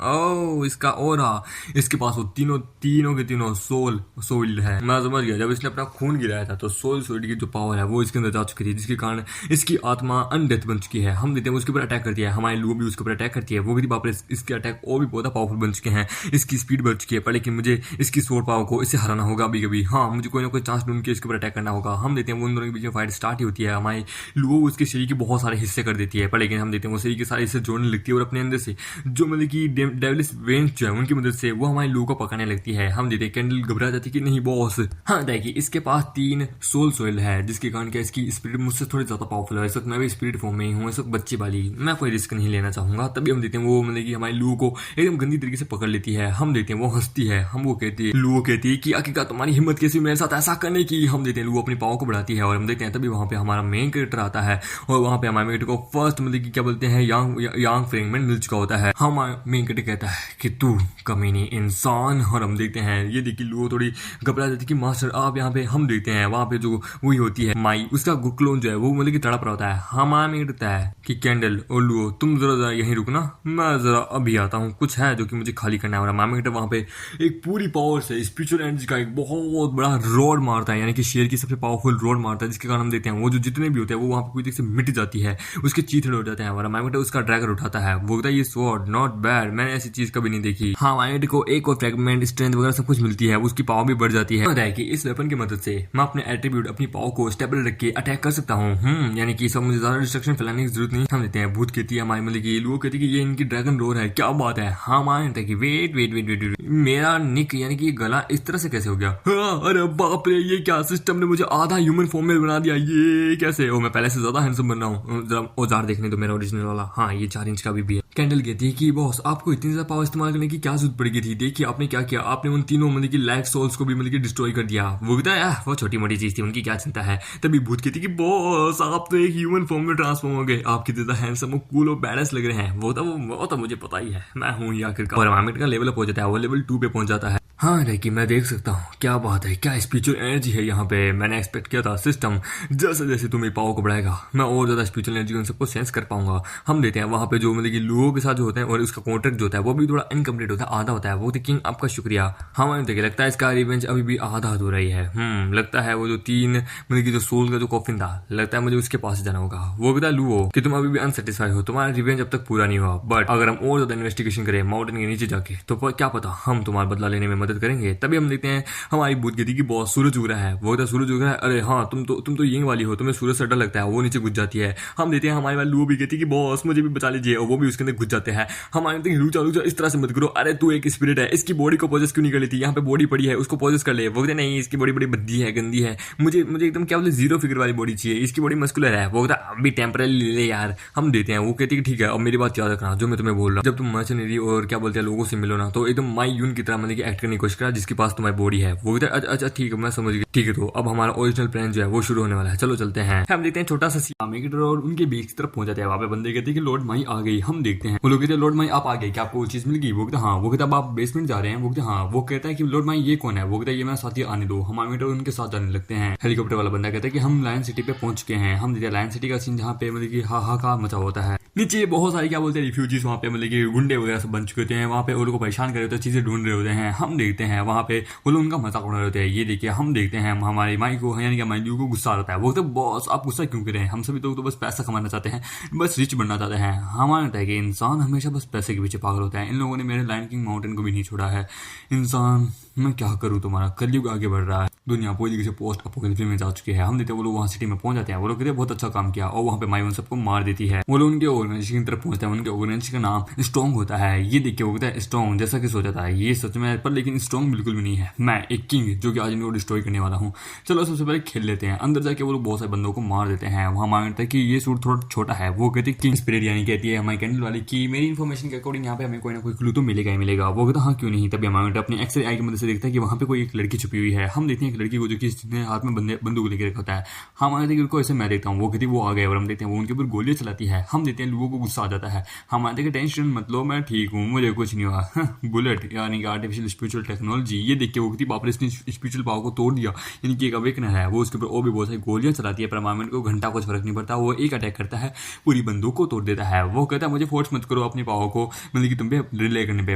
ओह, इसका ओरा, इसके पास वो तीनों के तीनों सोल है। मैं समझ गया, जब इसने अपना खून गिराया था तो सोल की जो पावर है वो इसके अंदर जा चुकी थी, जिसके कारण इसकी आत्मा अनडेथ बन चुकी है। हम देखते हैं उसके ऊपर अटैक करती है। हमारी लोग भी उसके ऊपर अटैक करती है। वो भी बाप रे, इसके अटैक और भी बहुत पावरफुल बन चुके हैं, इसकी स्पीड बढ़ चुकी है। पर लेकिन मुझे इसकी सोल पावर को इससे हराना होगा अभी कभी। हाँ, मुझे कोई ना कोई चांस ढूंढ के इसके ऊपर अटैक करना होगा। हम देखते हैं वो उन दोनों के बीच में फाइट स्टार्ट ही होती है। हमारे लोग उसके शरीर के बहुत सारे हिस्से कर देती है। पर लेकिन हम देखते हैं वो शरीर के सारे हिस्से जोड़ने लगती है और अपने अंदर से जो मतलब की डेविलिश वेंस जो है उनकी मदद से वो हमारे लोगों को पकड़ने लगती है। हम देखते हैं कैंडल घबरा जाती है कि नहीं बॉस। हाँ, देखिए इसके पास 3 सोल है, जिसके कारण क्या इसकी स्पिरिट मुझसे थोड़ी ज्यादा पावरफुल है। इस वक्त मैं भी स्पिरिट फॉर्म में ही हूँ, इस वक्त बच्ची वाली, मैं कोई रिस्क नहीं लेना चाहूंगा। तभी हम देखते हैं वो मतलब की हमारे लोगों को एकदम गंदी तरीके से पकड़ लेती है। हम देखते हैं वो हंसती है। हम वो कहती है, लुओ कहती है कि आखिरकार तुम्हारी हिम्मत कैसी मेरे साथ ऐसा करने की। हम देखते हैं लुओ अपनी पावर को बढ़ाती है और हम देखते हैं तभी वहां पे हमारा मेन कैरेक्टर आता है और वहां पे हमारे कैरेक्टर को फर्स्ट मतलब कि क्या बोलते हैं यांग फ्रेगमेंट मिल चुका होता है। हमारा मेन कैरेक्टर कहता है कि तू कमीनी इंसान। और हम देखते हैं ये देखिए लुओ थोड़ी घबरा जाती है कि मास्टर आप यहाँ पे। हम देखते हैं वहां पे जो वही होती है माई, उसका क्लोन जो है वो मतलब कि तड़प रहा होता है। हमारा मेन कहता है कि कैंडल और लुओ तुम जरा यहीं रुकना, मैं जरा अभी आता हूँ, कुछ है जो कि मुझे खाली करना है। और हमारा मेन वहां पे एक पूरी पावर से स्पिरिचुअल एनर्जी का एक बहुत बड़ा रोड मारता है, यानी कि शेर की सबसे पावरफुल रोड मारता है, जिसके कारण हम देखते हैं वो जो जितने भी होते हैं वो वहां पे कोई से मिट जाती है, उसके चीथड़े उठ जाते हैं। हमारा माइमेट उसका ड्रैगन उठाता है, वो कहता है ये स्वॉर्ड नॉट बैड, मैंने ऐसी चीज कभी नहीं देखी। हाँ, माइमेट को एक और फ्रैगमेंट स्ट्रेंथ वगैरह सब कुछ मिलती है, उसकी पावर भी बढ़ जाती है। कि इस वेपन की मदद से मैं अपने एट्रीब्यूट अपनी पावर को स्टेबल रख के अटैक कर सकता हूँ। यानी कि सब मुझे ज्यादा डिस्ट्रक्शन फैलाने की जरूरत नहीं। हम देते हैं भूत कहती है हमारी मतलब की लोग कहती है कि ये इनकी ड्रैगन रोर है, क्या बात है। हाँ, मानते हैं कि वेट मेरा निक यानी कि गला इस तरह से कैसे हो गया। हाँ, अरे बाप रे, ये क्या सिस्टम ने मुझे आधा ह्यूमन फॉर्म में बना दिया, ये कैसे? मैं पहले से ज्यादा हैंडसम बन रहा हूँ। जरा औजार देखने तो मेरा ओरिजिनल वाला। हाँ, ये 4 इंच का भी है। कैंडल कहती है कि बॉस आपको इतनी ज्यादा पावर इस्तेमाल करने की क्या जरूरत पड़ेगी थी? देखिए आपने क्या किया, आपने उन तीनों मतलब की लाइफ सोल्स को भी मतलब की डिस्ट्रॉय कर दिया। वो कहता है वो छोटी मोटी चीज थी, उनकी क्या चिंता है। तभी भूत कहती कि बॉस आप तो एक ह्यूमन फॉर्म में ट्रांसफॉर्म हो गए, आप कितने ज्यादा हैंडसम कूल और बैडस लग रहे हैं। वो तो मुझे पता ही है, मैं हूँ ही आखिरकार। और मामिट का लेवल अप हो जाता है, वो लेवल 2 पे पहुंच जाता है। हाँ लेकिन मैं देख सकता हूँ, क्या बात है, क्या स्पिरिचुअल एनर्जी है यहाँ पे। मैंने एक्सपेक्ट किया था सिस्टम जैसे जैसे तुम्हें पावर को बढ़ाएगा मैं और ज्यादा स्पिरिचुअल एनर्जी उन सबको सेंस कर पाऊंगा। हम देते हैं वहां पे जो मतलब कि लोगों के साथ जो होते हैं और उसका कॉन्ट्रैक्ट जो होता है वो भी थोड़ा इनकम्प्लीट होता है, आधा होता है। वो किंग आपका शुक्रिया। हमें देखिए लगता है इसका रिवेंज अभी भी आधा अधूरा ही है। लगता है वो जो 3 मतलब की जो सोल का जो कॉफिन था, लगता है मुझे उसके पास जाना होगा। वो कहता है लुओ कि तुम अभी भी अनसेटिस्फाई हो, तुम्हारा रिवेंज अब तक पूरा नहीं हुआ, बट अगर हम और ज्यादा इन्वेस्टिगेशन करें माउंटेन के नीचे जाके तो क्या पता हम तुम्हारा बदला लेने में मदद करेंगे। तभी हम देखते हैं हमारी भूत कहती कि बहुत सूरज उग रहा है। वो कहता सूरज उग रहा है, अरे हाँ तुम तो यही वाली हो, तुम्हें सूरज से डर लगता है। वो नीचे घुस जाती है। हम देते हैं हमारी वाली लुओ भी कहती कि बॉस मुझे भी बचा लीजिए, और वो भी उसके अंदर घुस जाते हैं। हमारे रुक जा इस तरह से मत करो, अरे तू एक स्पिरिट है, इसकी बॉडी को पोजेस क्यों नहीं कर लेती, यहाँ पे बॉडी पड़ी है उसको पोजेस कर ले। वो कहते नहीं इसकी बॉडी बड़ी बद्दी है, गंदी है, मुझे एकदम क्या बोलते 0 फिगर वाली बॉडी चाहिए, इसकी बॉडी मस्कुलर है। वो कहता अभी टेम्पररी ले ले यार। हम देते हैं, वो कहती है ठीक है, अब मेरी बात याद रखना जो मैं तुम्हें बोल रहा हूँ, जब तुम मर्चेनरी और क्या बोलते हैं लोगों से मिलो ना तो एकदम माई यून की तरह मतलब कि एक्ट करने की कोशिश करा जिसके पास तुम्हारी बॉडी है। वो कहता है अच्छा ठीक है मैं समझ गया, ठीक है तो अब हमारा ओरिजिनल प्लान जो है वो शुरू होने वाला है, चलो चलते हैं। हम देखते हैं छोटा सा सीन और उनके बीच की तरफ पहुंच जाते हैं। वहाँ पे बंदे कहते हैं कि लॉर्ड माई आ गई। हम देखते हैं वो लोग कहते हैं लॉर्ड माई आप आ गए, क्या आपको वो चीज मिल गई? वो कहता हाँ। वो कहता अब आप बेसमेंट जा रहे हैं? वो कहता हाँ। वो कहता है कि लॉर्ड माई ये कौन है? वो कहता है ये मेरा साथी आने दो। हम उनके साथ जाने लगते हैं। हेलीकॉप्टर वाला बंदा कहता है कि हम लायन सिटी पे पहुंच चुके हैं। हम देखते हैं लायन सिटी का सीन जहाँ पे मतलब कि हाहाकार मचा होता है। नीचे बहुत सारी क्या बोलते हैं रिफ्यूजीज वहाँ पे मतलब कि गुंडे वगैरह सब बन चुके होते हैं। वहाँ पे वो लोग को परेशान कर रहे होते हैं, चीजें ढूंढ रहे होते हैं। हम देखते हैं वहाँ पे वो लोग उनका मजाक उड़ा रहे होते हैं। ये देखिए हम देखते हैं हमारी माई को यानी कि माई को गुस्सा आता है। वो तो बॉस आप गुस्सा क्यों करें, हम सभी तो बस पैसा कमाना चाहते हैं, बस रिच बनना चाहते हैं। हमारा लगता है कि इंसान हमेशा बस पैसे के पीछे पागल होता है। इन लोगों ने मेरे लायन किंग माउंटेन को भी नहीं छोड़ा है। इंसान मैं क्या करूँ, तुम्हारा कलयुग आगे बढ़ रहा है, दुनिया पूरी तरीके से पोस्ट अपोकैलिप्स में जा चुकी है। हम देखते हैं वो लोग वहाँ सिटी में पहुंच जाते हैं। वो लोग कहते हैं बहुत अच्छा काम किया और वहाँ पे माई उन सबको मार देती है। वो लोग उनके ऑर्गेनाइजेशन की तरफ पहुंचते हैं। उनके ऑर्गेनाइजेशन का नाम स्ट्रॉन्ग होता है। ये देख के वो कहता है स्ट्रॉन्ग जैसा कि सोचा था ये सच में, पर लेकिन स्ट्रॉन्ग बिल्कुल भी नहीं है। मैं एक किंग जो कि आज इनको डिस्ट्रॉय करने वाला हूँ। चलो सबसे पहले खेल लेते हैं। अंदर जाके वो लोग बहुत सारे बंदों को मार देते हैं। वहाँ मांगता है कि ये सूट थोड़ा छोटा है। वो कहते हैं किंग स्पिरिट यानी कहती है हमारी कैंडल वाली की मेरी इन्फॉर्मेशन के अकॉर्डिंग यहाँ पे हमें कोई ना कोई क्लू तो मिलेगा ही मिलेगा। वो कहता हाँ क्यों नहीं। तभी हमारे अपनी एक्सरे आई की मदद से देखता है कि वहाँ पे कोई एक लड़की छुपी हुई है। हम देखते हैं एक लड़की को जो कि जिसने हाथ में बंदूक लेके रखा होता है। हम आते हैं उनको ऐसे मैं देखता हूँ। वो कहती वो आ गए और हम देखते हैं वो उनके ऊपर गोलियां चलाती है। हम देखते हैं लोगों को गुस्सा आ जाता है। हम आते हैं कि टेंशन मत लो मैं ठीक हूँ, मुझे कुछ नहीं हुआ। बुलेट यानी कि आर्टिफिशियल स्पिरिचुअल टेक्नोलॉजी। ये देख के वो कहती बाप रे इसने स्पिरिचुअल पावर को तोड़ दिया, यानी कि एक अवेकनर है। वो उसके ऊपर और भी बहुत सारी गोलियां चलाती है पर हमारे को घंटा कुछ फर्क नहीं पड़ता। वो एक अटैक करता है पूरी बंदूक को तोड़ देता है। वो कहता है मुझे फोर्स मत करो अपनी पावर को मतलब कि तुम पे रिले करने पे।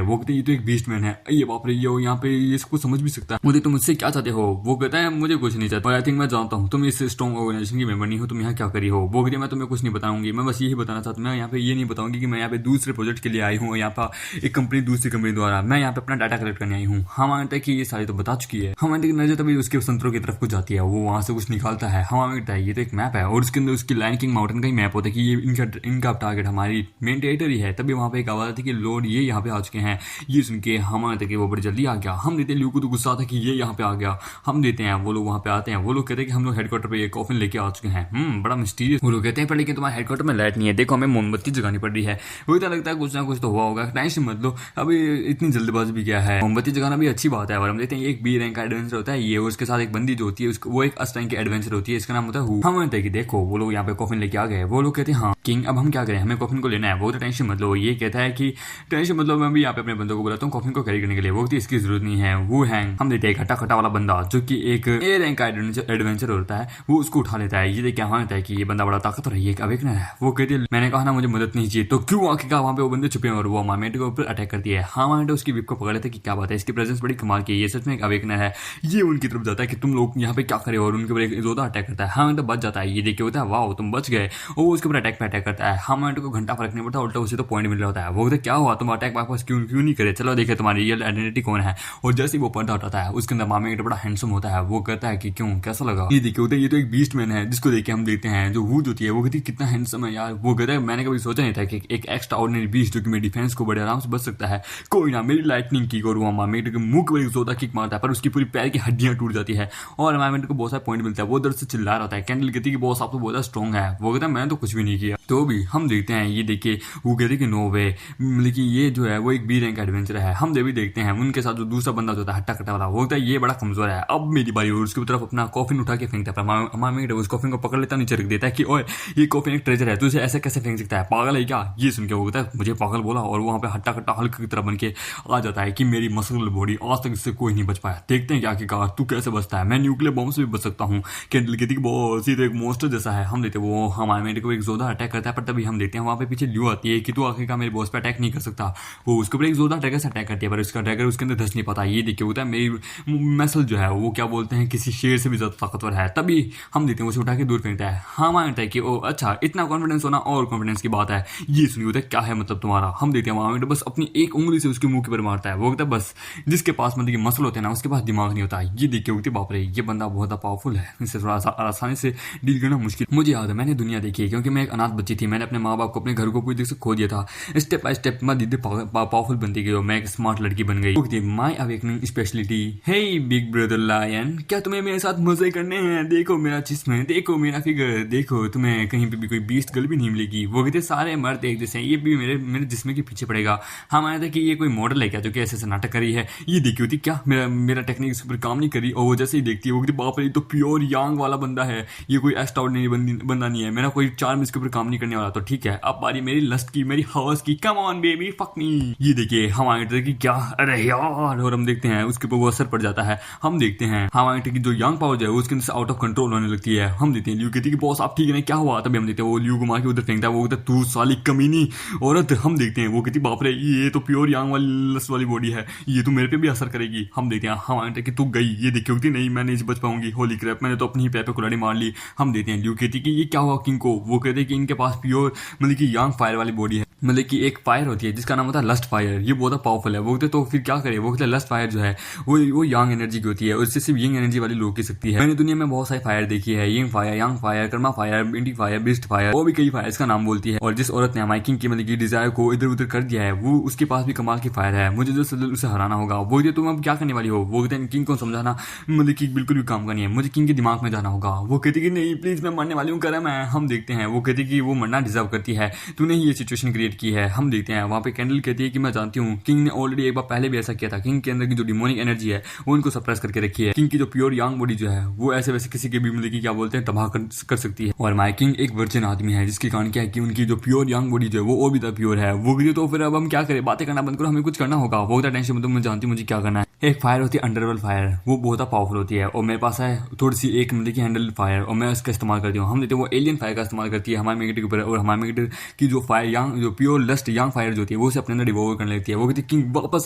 वो कहते ये तो एक बीस्ट मैन है। ये बाप रे ये यहाँ पे ये इसको समझ भी सकता है। मुझे तुम मुझसे क्या चाहते हो? वो कहता है मुझे कुछ नहीं चाहता, आई थिंक मैं जानता हूँ तुम इस स्ट्रॉन्ग ऑर्गेनाइजेशन की मेंबर नहीं हो, तुम यहाँ क्या करी हो। वो कहती मैं तुम्हें कुछ नहीं बताऊंगी, मैं बस यही बताना चाहता हूँ। मैं यहाँ पे ये नहीं बताऊंगी कि मैं यहाँ पे दूसरे प्रोजेक्ट के लिए आई हूँ। यहाँ पर एक कंपनी दूसरी कंपनी द्वारा मैं यहाँ पे अपना डाटा कलेक्ट करने आई हूँ। हम मानते हैं कि ये सारी तो बता चुकी है। हम मानते हैं कि नजर तभी उसके संतरों की तरफ को जाती है। वो वहां से कुछ निकालता है। हम मानते हैं ये तो एक मैप है और उसके अंदर उसकी लायन किंग माउंटेन का ही मैप होता है कि ये इनका टारगेट हमारी मेन टेरिटरी है। तभी वहां पे एक आवाज थी कि लॉर्ड ये यहाँ पे आ चुके हैं। ये सुन के हम मानते हैं कि वो बड़ी जल्दी आ गया। हम देते हैं ल्यू को तो गुस्सा था कि ये यहाँ पे आ गया। हम देते हैं वो लोग वहां पे आते हैं। वो लोग कहते हैं कि हम लोग हेडक्वार्टर पे ये कॉफिन लेके आ चुके हैं। बड़ा मिस्टीरियस। वो लोग कहते हैं पर लेकिन तुम्हारे हेडक्वार्टर में लाइट नहीं है, देखो हमें मोमबत्ती जगानी पड़ रही है। वो इतना लगता है कुछ ना कुछ तो हुआ होगा, टेंशन मत लो। अभी इतनी जल्दबाजी भी क्या है, मोमबत्ती जगाना भी अच्छी बात है। और हम देखते हैं एक बी रैंक का एडवेंचर होता है ये, और उसके साथ एक बंदी जो होती है वो एक एस रैंक की एडवेंचर होती है, इसका नाम होता है हु। हम मानते हैं कि देखो वो लोग यहाँ पे कॉफिन लेके आ गए। वो लोग कहते हैं हाँ किंग अब हम क्या करें, हमें कॉफिन को लेना है। वो तो टेंशन मत लो। ये कहता है कि टेंशन मतलब मैं भी यहाँ पे अपने बंदों को बुलाता हूँ कॉफिन को कैरी करने के लिए। वो इसकी जरूरत नहीं है। वो हैंग हम देखते हैं खट्टा खट्टा वाला बंदा जो कि एक ए रैंक का एडवेंचर होता है, वो उसको उठा लेता है। ये देख के मानता है कि ये बंदा बड़ा ताकतवर है, ये एक अवेकनर है। वो कहती है मैंने कहा ना मुझे मदद नहीं चाहिए, तो क्यों आखिरकार वहाँ पे वो बंदे छुपे हैं और वो हमारे के ऊपर अटैक करती है। हाँ मामेंट उसकी विप को पकड़ लेते कि क्या बात है, इसकी प्रेजेंस बड़ी कमाल की है, ये सच में एक अवेकनर है। ये उनकी तरफ जाता है कि तुम लोग यहाँ पे क्या करे और उनके ऊपर एक जोधा अटैक करता है। हाँ बच जाता है। ये देख के होता है वाह तुम बच गए, और वो उसके ऊपर अटैक पे अटैक करता है। हाँ मामेंट को घंटा फर्क नहीं पड़ता, उल्टा उसे तो पॉइंट मिल रहा होता है। वो क्या हुआ तुम अटैक वापस क्यों नहीं करे, चलो देखे तुम्हारी रियल आइडेंटिटी कौन है। और जैसे ही वो पर्दा हटाता है उसके अंदर मामेंट बड़ा हैंडसम होता है। वो कहता है कि क्यों कैसा लगा। ये देखिए होता है ये तो एक बीस्ट मैन है, जिसको देख के हम देखते हैं जो वूड होती है वो कहती है कितना हैंडसम है यार। वो कहता है मैंने कभी सोचा नहीं था कि एक एक्स्ट्रा ऑर्डिनरी बीस्ट जो कि मेरी डिफेंस को बड़े आराम से बच सकता है। कोई ना मेरी लाइटनिंग की करूँ मामेंट के मुंह के बड़ी जोरदार किक मारता है पर उसकी पूरी पैर की हड्डियां टूट जाती है और मामेंट को बहुत सारा पॉइंट मिलता है। वो दर्द से चिल्ला रहा है। कैंडल कहती है कि बॉस आप तो बहुत स्ट्रॉन्ग है। वो कहता है मैंने तो कुछ भी नहीं किया। तो भी हम देखते हैं ये देखिए वो कहते हैं कि नो वे, लेकिन ये जो है वो एक बी रैंक का एडवेंचर है। हम भी देखते हैं उनके साथ जो दूसरा बंदा होता है हट्टा कट्टा वाला, वो होता है ये बड़ा कमजोर है। अब मेरी बारी और उसकी तरफ अपना कॉफिन उठा के फेंकता है। मामेंट उस कॉफिन को पकड़ लेता नीचे रख देता है कि ओए ये कॉफिन एक ट्रेजर है, तू इसे ऐसे कैसे फेंक सकता है, पागल है क्या। ये सुन के वो कहता है मुझे पागल बोला और वहां पे हट्टा कट्टा हल्क की तरह बन के आ जाता है कि मेरी मसकुलर बॉडी आज तक इससे कोई नहीं बच पाया। देखते हैं क्या कि कहा तू कैसे बचता है, मैं न्यूक्लियर बॉम्ब से भी बच सकता हूँ। कैंडल कहती है बहुत सीधे एक मोस्टर जैसा है। हम देखते वो हमारे को एक जोरदार अटैक करता है पर तभी हम देखते हैं वहां पे पीछे ल्यू आती है कि तू आखिरकार मेरे बॉस पे अटैक नहीं कर सकता। वो उसके ऊपर एक जोरदार डैगर से अटैक करती है पर उसका डैगर उसके अंदर धस नहीं पाता। ये देखिए होता है मेरी मसल जो है वो क्या बोलते हैं किसी शेर से भी ज्यादा ताकतवर है। तभी हम देखते हैं उसे उठा के दूर फेंकता है। हाँ मानता है कि ओ अच्छा इतना कॉन्फिडेंस होना और कॉन्फिडेंस की बात है। ये सुनिए होता है क्या है मतलब तुम्हारा। हम देखते हैं वहां बस अपनी एक उंगली से उसके मुंह के ऊपर मारता है। वो कहता है बस जिसके पास मतलब कि मसल होते हैं ना उसके पास दिमाग नहीं होता। ये देख के होती बाप रे ये बंदा बहुत पावरफुल है, इससे थोड़ा सा आसानी से डील करना मुश्किल। मुझे याद है मैंने दुनिया देखी है क्योंकि मैं एक अनाथ बच्चे पहुंची थी। मैंने अपने माँ बाप को, अपने घर को पूरी तरह से खो दिया था। स्टेप बाय स्टेप मैं दीदी पावरफुल बनती गई और मैं एक स्मार्ट लड़की बन गई। माई अवेकनिंग स्पेशलिटी। हे बिग ब्रदर लायन, क्या तुम्हें मेरे साथ मजे करने हैं? देखो मेरा जिस्म, देखो मेरा फिगर, देखो तुम्हें कहीं पे भी कोई बीस्ट गर्ल भी नहीं मिलेगी। वो कहते सारे मर्द एक जैसे हैं, ये भी मेरे जिस्म के पीछे पड़ेगा। हम आए थे कि ये कोई मॉडल है क्या जो कि ऐसे नाटक करी है, ये देखी होती क्या मेरा टेक्निक इस पर काम नहीं करी। और वो जैसे ही देखती है वो कहती बाप रे तो प्योर यांग वाला बंदा है, ये कोई एक्स्ट्राऑर्डिनरी बंदा नहीं है, मेरा कोई चार्म इसके ऊपर काम नहीं करने वाला। तो ठीक है, अब बारी मेरी लस्ट की, मेरी हवस की, come on baby fuck me. ये देखिए हमारे थे कि क्या, अरे यार, और हम देखते हैं उसके ऊपर वो असर पड़ जाता है। हम देखते हैं हमारे की जो यांग पावर जो है उसके अंदर से आउट ऑफ कंट्रोल होने लगती है। हम देखते हैं ल्यू कहती है कि बॉस आप ठीक है ना, क्या हुआ? तभी हम देखते हैं वो ल्यू को मार के उधर फेंकता है। वो कहता है तू साली कमीनी औरत। हम देखते हैं वो कहती बाप रे ये तो प्योर यांग वाली लस्ट वाली बॉडी है, ये तो मेरे पे भी असर करेगी। हम देखते हैं हमारे कि तू गई, ये देखी होती नहीं मैं नहीं बच पाऊंगी, होली क्रैप मैंने तो अपनी ही पैर पे कुल्हाड़ी मार ली। हम देखते हैं ल्यू कहती कि ये क्या हुआ किंग को? वो कहते हैं कि इनके पास प्योर मतलब कि यांग फायर वाली बॉडी है, मतलब कि एक फायर होती है जिसका नाम होता है लस्ट फायर, ये बहुत पावरफुल है। वो कहते तो फिर क्या करे? वो कहते लस्ट फायर जो है वो यांग एनर्जी की होती है और इससे सिर्फ यंग एनर्जी वाली लोग की सकती है। मैंने दुनिया में बहुत सारी फायर देखी है, यंग फायर, यांग फायर, कर्मा फायर, इंडी फायर, बिस्ट फायर, वो भी कई फायर इसका नाम बोलती है। और जिस औरत ने हमारी किंग की मतलब की डिजायर को इधर उधर कर दिया है वो उसके पास भी कमाल की फायर है, मुझे जो उसे हराना होगा। वो कहते तुम अब क्या करने वाली हो? वो कहते हैं किंग को समझाना मतलब कि बिल्कुल भी काम का नहीं है, मुझे किंग के दिमाग में जाना होगा। वो कहती कि नहीं प्लीज मैं मरने वाली हूँ, करम है। हम देखते हैं वो कहती कि वो मरना डिजर्व करती है, तूने ही ये सिचुएशन क्रिएट की है। हम देखते हैं वहाँ पे कैंडल कहती है कि मैं जानती हूँ किंग ने ऑलरेडी एक बार पहले भी ऐसा किया था, किंग के अंदर की जो डिमोनिक एनर्जी है वो उनको सप्रेस करके रखी है। किंग की जो प्योर यांग बॉडी जो है वो ऐसे वैसे किसी के भी मतलब की क्या बोलते हैं तबाह कर सकती है। और माय किंग एक वर्जिन आदमी है जिसके कारण क्या है कि उनकी जो प्योर यांग बॉडी जो है वो और भी प्योर है। वो कहती तो फिर अब हम क्या करें, बातें करना बंद करो, हमें कुछ करना होगा। वो टेंशन मतलब मैं जानती हूँ मुझे क्या करना है। एक फायर होती है अंडरवर्ल्ड फायर, वो बहुत पावरफुल होती है और मेरे पास है थोड़ी सी एक मतलब की हैंडल फायर और मैं उसका इस्तेमाल करती हूँ। हम देखते हैं वो एलियन फायर का इस्तेमाल करती है हमारे मेगेटिव के ऊपर, और हमारे मेगेटिव की जो फायर यांग जो प्योर लस्ट यांग फायर जो होती है वो उसे अपने अंदर डिवोर करने लगती है। वो कहती है किंग वापस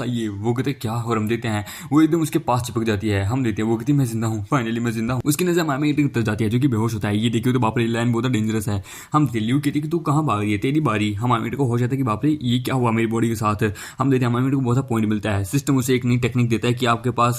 आइए। वो कहते क्या, और हम देखते हैं वो एकदम उसके पास चिपक जाती है। हम देखते हैं वो कहती मैं जिंदा हूँ, फाइनली मैं जिंदा हूँ। उसकी नजर हमारे मेगेटिव उतर जाती है जो कि बेहोश होता है। ये देखिए तो बाप रे लाइन बहुत डेंजरस है। हम ल्यू कहती कि तू कहाँ भाग रही है, तेरी बारी। हमारे मेगेटिव को हो जाता है कि बाप रे ये क्या हुआ मेरी बॉडी के साथ। हम देखते हैं हमारे मेगेटिव को बहुत सा पॉइंट मिलता है, सिस्टम उसे एक नई टेक्निक देता है कि आपके पास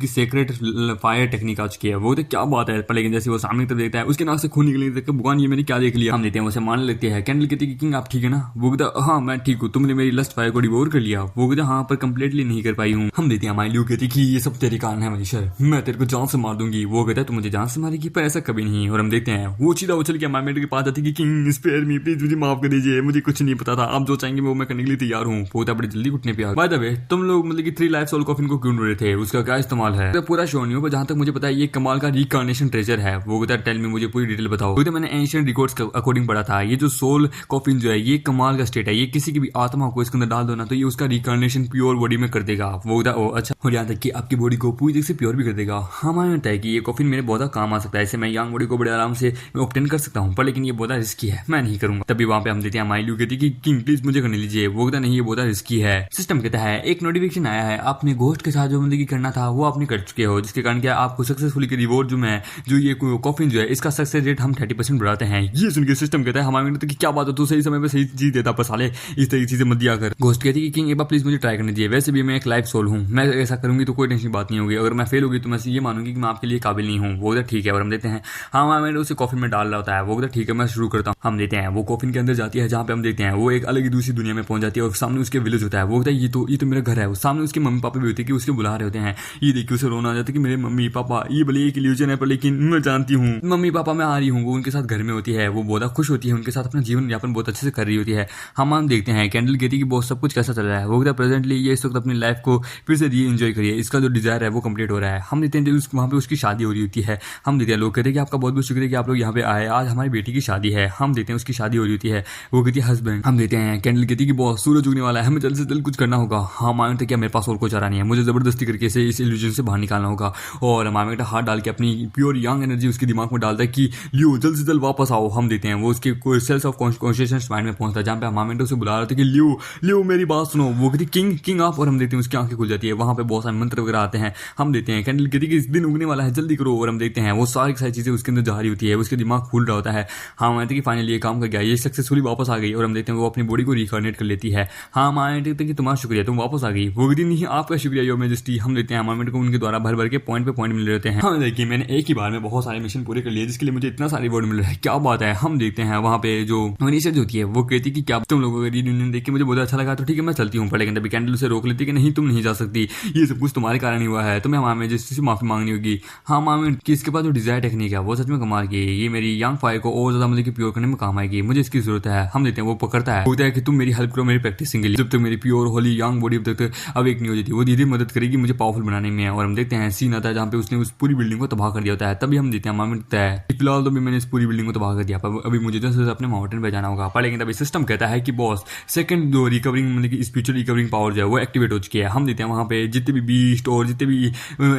सेक्रेट फायर टेक्निक आ चुकी है। वो तो क्या बात है, पर लेकिन जैसे वो सामने तक देखता है उसके नाक से खून निकलने तक भगवान ये मैंने क्या देख लिया। हम देखते हैं उसे मारने लगती है। कैंडल कहती है कि किंग आप ठीक है ना? वो कहता हाँ मैं ठीक हूँ, तुमने मेरी लस्ट फायर को डिवोर कर लिया। वो कहता हाँ पर कंप्लीटली नहीं कर पाई हूँ। हम देखते हैं हमारी ल्यू कहती कि ये सब तेरे कारण है मनीषर, मैं तेरे को जान से मार दूंगी। वो कहता है तू मुझे जान से मारेगी, पर ऐसा कभी नहीं। और हम देखते हैं वो सीधा उछल के हमारे मेट के पास आती है कि किंग स्पेयर मी प्लीज, मुझे माफ कर दीजिए, मुझे कुछ नहीं पता था, आप जो चाहेंगे वो मैं करने के लिए तैयार हूँ। वो बड़ी जल्दी उठने पे आ। बाय द वे तुम लोग मतलब कि 3 लाइफ सोल कॉफिन को क्यों ढूंढ रहे थे, उसका क्या इस्तेमाल है? तो पूरा शो नहीं हो, पर जहां तक मुझे पता है ये कमाल का रिकार्नेशन ट्रेजर है। वो कहता है टेल मी, मुझे पूरी डिटेल बताओ। तो मैंने एंशिएंट रिकॉर्ड्स के अकॉर्डिंग पढ़ा था ये जो सोल कॉफिन जो है ये कमाल का स्टेट है, ये किसी की भी आत्मा को इसके अंदर डाल दो ना तो ये उसका रिकार्नेशन प्योर बॉडी में कर देगा। वो अच्छा, और यहाँ तक कि आपकी बॉडी को पूरी तरह से प्योर भी कर देगा। हमारा लगता है कि ये कॉफिन मेरे बहुत काम आ सकता है, इससे मैं यांग बॉडी को बड़े आराम से ऑब्टेन कर सकता हूँ, पर लेकिन ये बहुत रिस्की है, मैं नहीं करूंगा। तभी वहां पे हम देते हैं माइलू कहती कि किंग प्लीज मुझे करने लीजिए। वो कहता नहीं ये बहुत रिस्की है। सिस्टम कहता है एक नोटिफिकेशन आया है, आपने घोस्ट के साथ जो मतलब करना था वो आपने कर चुके हो, जिसके कारण क्या आपको सक्सेसफुली रिवॉर्ड जो है जो ये कॉफिन जो है इसका सक्सेस रेट हम 30% बढ़ाते हैं। ये सुन के सिस्टम कहता है हमारे तो क्या बात है, तू सही समय पे सही चीज देता, पर साले इस तरह की चीजें मत दिया कर। घोस्ट कहती है कि किंग एक बार प्लीज मुझे ट्राई करने दीजिए, वैसे भी मैं एक लाइफ सोल हूँ, मैं ऐसा करूंगी तो कोई टेंशन बात नहीं होगी, अगर मैं फेल होगी तो मैं ये मानूंगी कि मैं आपके लिए काबिल नहीं हूँ। वो कहता ठीक है। और हम देते हैं हाँ मैंने उसे कॉफिन में डाल रहा होता है। वो कहता ठीक है मैं शुरू करता हूँ। हम देते हैं वो कॉफिन के अंदर जाती है जहाँ पे हम देखते हैं वो एक अलग ही दूसरी दुनिया में पहुंच जाती है और सामने उसके विलेज होता है। वो कहता है ये तो मेरा घर है। सामने उसके मम्मी पापा भी होते हैं कि उसके बुला रहे होते हैं। ये देखिए उसे रोना आ जाता है कि मेरे मम्मी पापा, ये भले एक इल्यूजन है पर लेकिन मैं जानती हूँ मम्मी पापा मैं आ रही हूँ। वो उनके साथ घर में होती है, वो बहुत खुश होती है, उनके साथ अपना जीवन यापन बहुत अच्छे से कर रही होती है। हम देखते हैं कैंडल कहती है कि बहुत सब कुछ कैसा चल रहा है। वो कहता है प्रेजेंटली ये इस वक्त अपनी लाइफ को फिर से री एंजॉय करिए, इसका जो डिजायर है वो कंप्लीट हो रहा है। हम देखते हैं वहाँ पे उसकी शादी हो रही होती है। हम देखते हैं लोग कहते हैं कि आपका बहुत बहुत शुक्रिया कि आप लोग यहाँ पे आए, आज हमारी बेटी की शादी है। हम देखते हैं उसकी शादी हो रही होती है। वो कहती है हस्बैंड। हम देखते हैं कैंडल कहती है कि बहुत सूरज उगने वाला है, हमें जल्द से जल्द कुछ करना होगा। हम मानते क्या मेरे पास और कोई चारा नहीं है, मुझे जबरदस्ती करके इस इल्यूजन से बाहर निकालना होगा। और हमारे बेटा हाथ डाल के अपनी प्योर यंग एनर्जी उसके दिमाग में डालता है कि लियो जल्द से जल्द वापस आओ। हम देखते हैं वो उसके सेल्स ऑफ कॉन्शियसनेस माइंड में पहुंचता है जहाँ पे हमारे उसे बुला रहे थे कि लियो मेरी बात सुनो। वो कहती किंग आप। और हम देखते हैं उसकी आंखें खुल जाती है, वहां पे बहुत सारे मंत्र वगैरह आते हैं। हम देखते हैं कैंडल कहती है कि इस दिन उगने वाला है, जल्दी करो। और हम देखते हैं वो सारी चीजें उसके अंदर जा रही होती है, उसके दिमाग खुल रहा होता है। हाँ मानते कि फाइनली ये काम कर गया, ये सक्सेसफुली वापस आ गई। और हम देखते हैं वो अपनी बॉडी को रिकॉर्डिनेट कर लेती है। हाँ मानते कि तुम्हारा शुक्रिया तुम वापस आ गई। वो कहती नहीं आपका शुक्रिया, यू योर मैजेस्टी, हम देते हैं अमाउंट को उनके द्वारा भर भर के पॉइंट पे पॉइंट मिल रहे हैं। हाँ देखिए मैंने एक ही बार में बहुत सारे मिशन पूरे कर लिए जिसके लिए मुझे इतना सारे रिवॉर्ड मिल रहा है, क्या बात है। हम देखते हैं वहाँ पे जो मनीषा जो होती है वो कहती कि क्या तुम लोगों का रीयूनियन देख के मुझे बहुत अच्छा लगा, तो ठीक है मैं चलती हूँ। लेकिन तभी कैंडल उसे रोक लेती कि नहीं तुम नहीं जा सकती, ये सब कुछ तुम्हारे कारण ही हुआ है, तुम्हें हमारे मैजेस्टी से माफी मांगनी होगी। हाँ मामी कि इसके पास जो डिजायर टेक्निक है वो सच में कमाल की, ये मेरी यंग फायर को और ज्यादा मतलब कि प्योर करने में काम आएगी, मुझे इसकी जरूरत है। हम देते हैं वो पकड़ता है, बोलता है कि तुम मेरी हेल्प करो मेरी प्रैक्टिसिंग के लिए, जब तक मेरी प्योर होली यंग बॉडी अब तक अवेक नहीं हो जाती, वो धीरे मदद करेगी मुझे पावरफुल बनाने में। और हम देखते हैं सीन आता है जहाँ पे उसने उस पूरी बिल्डिंग को तबाह कर दिया होता है। तभी हम देते हैं मामी है फिलहाल तो भी मैंने इस पूरी बिल्डिंग को तबाह कर दिया, पर अभी मुझे तो अपने माउंटेन पे जाना होगा। पर लेकिन तभी सिस्टम कहता है कि बॉस सेकंड जो रिकवरिंग मतलब कि स्पिरिचुअल रिकवरिंग पावर जो है वो एक्टिवेट हो चुकी है। हम देते हैं वहाँ पे जितने भी बीस्ट और जितने भी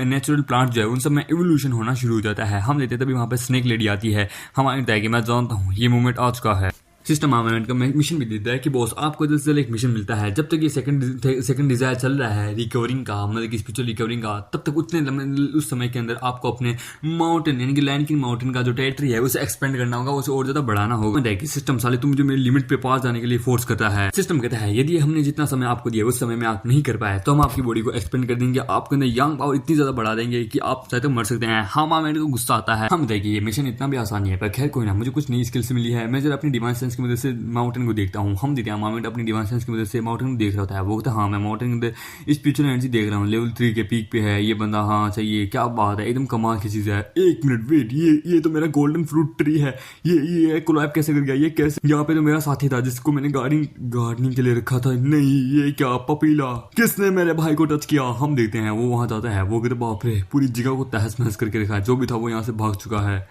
नेचुरल प्लांट जो है उन सब में एवोल्यूशन होना शुरू हो जाता है। हम देते हैं तभी वहाँ पे स्नेक लेडी आती है, हमारे बताया कि मैं जानता हूँ ये मूवमेंट आज का है। सिस्टम आर्मामेंट का मिशन भी देता है कि बॉस आपको जल्द से जल्द एक मिशन मिलता है, जब तक ये सेकंड डिजायर चल रहा है रिकवरिंग का मतलब कि स्पिरिचुअल रिकवरिंग का, तब तक उस समय के अंदर आपको अपने माउंटेन यानी कि लायन किंग माउंटेन का जो टेरिटरी है उसे एक्सपेंड करना होगा, उसे और ज्यादा बढ़ाना होगा। कि सिस्टम साले तुम जो मेरी लिमिट पे पास जाने के लिए फोर्स करता है। सिस्टम कहता है यदि हमने जितना समय आपको दिया उस समय में आप नहीं कर पाए तो हम आपकी बॉडी को एक्सपेंड कर देंगे, आपके अंदर यंग पावर इतनी ज्यादा बढ़ा देंगे कि आप चाहे तो मर सकते हैं। हम आर्मामेंट को गुस्सा आता है, हम देखिए ये मिशन इतना भी आसान नहीं है, पर खैर कोई ना, मुझे कुछ नई स्किल्स मिली है, मैं जरा अपनी डिवाइन सेंस की मदद से माउंटेन को देखता हूँ। हम देते हैं माउंटेन अपनी डिवाइन सेंस की मदद से माउंटेन को देख रहा होता है, वो कहता है हाँ मैं माउंटेन के अंदर स्पिरिचुअल एनर्जी देख रहा हूँ, लेवल 3 के पीक पे है ये बंदा, हाँ चाहिए क्या बात है एकदम कमाल की चीज है। एक मिनट वेट, ये तो मेरा गोल्डन फ्रूट ट्री है, ये कोलैब कैसे कर गया, ये कैसे, यहाँ पे तो मेरा साथी था जिसको मैंने गार्डनिंग के लिए रखा था, नहीं ये क्या पपीला, किसने मेरे भाई को टच किया। हम देखते हैं वो वहां जाता है, वो कहते बाप रे पूरी जगह को तहस नहस करके रखा है, जो भी था वो यहाँ से भाग चुका है।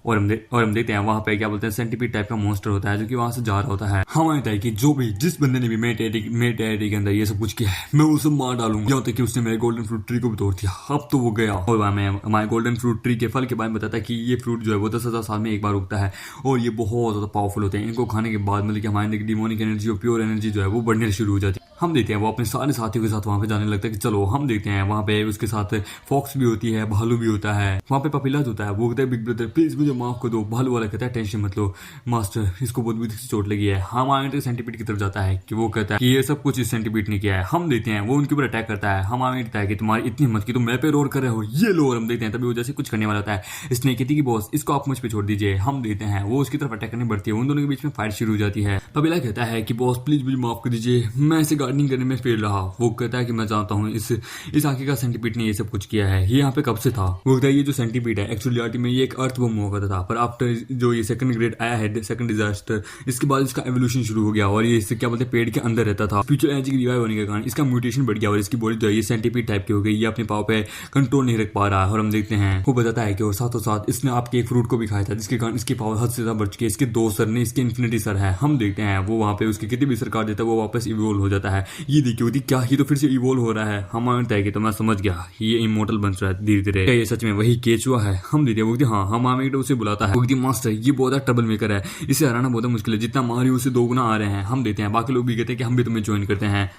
और हम देखते हैं वहाँ पे क्या बोलते हैं सेंटीपीड टाइप का मॉन्स्टर होता है जो कि वहाँ से जा रहा होता है। हमारे तय कि जो भी जिस बंदे ने भी मेरे टेरिटरी के अंदर ये सब कुछ किया है मैं उसे मार डालूंगा, यहाँ तक कि उसने मेरे गोल्डन फ्रूट ट्री को भी तोड़ दिया, अब तो वो गया। और मैं हमारे गोल्डन फ्रूट ट्री के फल के बारे में बताता है कि ये फ्रूट जो है वो 10,000 साल में एक बार उगता है और ये बहुत ज्यादा पावरफुल होते हैं, इनको खाने के बाद मतलब कि हमारे डिमोनिक एनर्जी और प्योर एनर्जी जो है वो बढ़ने शुरू हो जाती है। हम देखते हैं वो अपने सारे साथियों के साथ वहाँ पे जाने लगता है कि चलो। हम देखते हैं वहाँ पे उसके साथ फॉक्स भी होती है, भालू भी होता है, वहाँ पे पपीलाज होता है, वो कहता है बिग ब्रदर प्लीज मुझे माफ कर दो। भालू वाला कहता है टेंशन मत लो मास्टर, इसको बहुत बुरी से चोट लगी है। हम आगे सेंटीपीड की तरफ जाता है कि वो कहता है कि ये सब कुछ इस सेंटीपीड ने किया है। हम देखते हैं वो उनके ऊपर अटैक करता है, हम आगे कहता है कि तुम्हारी इतनी हिम्मत की तुम मेरे पे रोर कर रहे हो, ये लो। और हम देखते हैं तभी वो जैसे कुछ करने वाला होता है, इसने कहती कि बॉस इसको आप मुझ पे छोड़ दीजिए। हम देखते हैं वो उसकी तरफ अटैक करने बढ़ती है, उन दोनों के बीच में फाइट शुरू हो जाती है। पपीला कहता है कि बॉस प्लीज मुझे माफ कर दीजिए, मैं इसे गार्डनिंग करने में फेल रहा। वो कहता है कि मैं जानता हूँ इस आंखें का सेंटीपीड ने ये सब कुछ किया है, ये यहाँ पे कब से था। वो कहता है ये जो सेंटीपीड है एक्चुअली में ये एक अर्थ बम हुआ करता था, पर आफ्टर जो ये सेकंड ग्रेड आया है सेकंड डिजास्टर, इसके बाद इसका एवोल्यूशन शुरू हो गया और ये इससे क्या बोलते हैं पेड़ के अंदर रहता था। फ्यूचर एनर्जी की रिवाइव होने के कारण इसका म्यूटेशन बढ़ गया और इसकी बॉडी जो है ये सेंटीपीड टाइप की हो गई, ये अपने पाव पे कंट्रोल नहीं रख पा रहा है। और हम देखते हैं वो बताता है कि और साथों साथ इसने आपके एक फ्रूट को भी खाया था जिसके कारण इसकी पावर हद से ज्यादा बढ़ चुकी है, इसके 2 सर ने, इसके इन्फिनिटी सर है। हम देखते हैं वो वहाँ पे उसके कितनी भी सरकार देता है वो वापस इवोल्व हो जाता है। ये देखिए होती क्या, ये तो फिर से इवोल्व हो रहा है। हम मानते हैं कि तो मैं समझ गया ये इमोर्टल बन रहा है धीरे धीरे, ये सच में वही केचुआ है। हम देखते हैं हाँ हम आमेट उसे बुलाता है, मास्टर ये बहुत ट्रबल मेकर है, इसे हराना बहुत मुश्किल है, जितना मारी उससे 2 गुना आ रहे हैं। हम देते हैं बाकी लोग भी कहते हैं कि हम भी तुम्हें ज्वाइन करते हैं,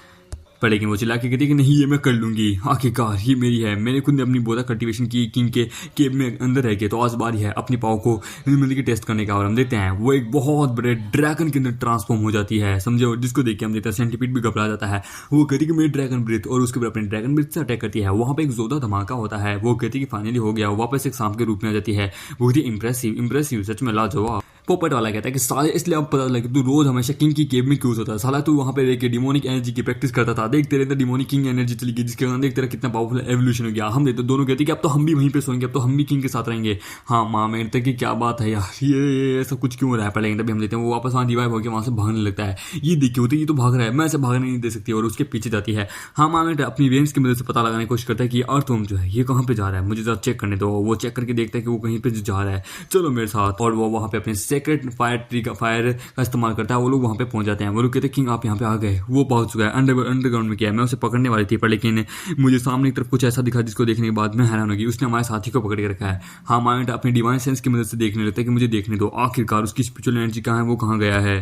पर लेकिन वो चिल्ला के कहती है कि नहीं ये मैं कर लूंगी, आखिरकार ये मेरी है, मैंने खुद ने अपनी बोधा कल्टीवेशन की किंग के केव में अंदर रह के, तो आज बारी है अपनी पाव को मतलब कि टेस्ट करने का। और हम देखते हैं वो एक बहुत बड़े ड्रैगन के अंदर ट्रांसफॉर्म हो जाती है, समझो, जिसको देख के हम देखते हैं सेंटीपीड भी घबरा जाता है। वो कहती है कि मेरी ड्रैगन ब्रिथ, और उसके ऊपर अपने ड्रैगन ब्रिथ से अटैक करती है। वहाँ पे एक जोरदार धमाका होता है, वो कहती है कि फाइनली हो गया, वापस एक सांप के रूप में आ जाती है। बहुत ही इंप्रेसिव सच में लाजवाब। पोपट वाला कहता है कि साले इसलिए अब पता लगे तू रोज हमेशा किंग की केव में क्यों होता है, साला तू वहां पे रह के डिमोनिक एनर्जी की प्रैक्टिस करता था, देख तेरे अंदर डिमोनिक किंग एनर्जी चली गई जिसके कारण देख तेरा कितना पावरफुल एवोल्यूशन हो गया। हम देखते दोनों कहते कि अब तो हम भी वहीं पे सोएंगे, अब तो हम भी किंग के साथ रहेंगे। हाँ माँ मैं की क्या बात है यार, ये सब कुछ क्यों हो रहा है। पहले तभी हम देखते हैं वो वापस वहाँ रिवाइव होकर वहां से भागने लगता है। ये देखिए होती ये तो भाग रहा है, मैं इसे भागने नहीं दे सकती, और उसके पीछे जाती है। हाँ माँ अपनी वेव्स की मदद से पता लगाने की कोशिश करता है कि अर्थवर्म जो है ये कहाँ पे जा रहा है, मुझे जरा चेक करने दो। वो चेक करके देखता है कि वो कहीं पे जा रहा है, चलो मेरे साथ। और वो वहाँ पे अपने सेक्रेट फायर का इस्तेमाल करता है। वो लोग वहाँ पे पहुंच जाते हैं, वो लोग कहते हैं किंग आप यहाँ पे आ गए। वो पहुंच चुका है, अंडरग्राउंड में किया है। मैं उसे पकड़ने वाली थी पर लेकिन मुझे सामने की तरफ कुछ ऐसा दिखा जिसको देखने के बाद मैं हैरान होगी, उसने हमारे साथी को पकड़ के रखा है। हाँ माइंड अपनी डिवाइन सेंस की मदद से देखने लगता है कि मुझे देखने दो, आखिरकार उसकी स्पिरिचुअल एनर्जी कहाँ है, वो कहाँ गया है।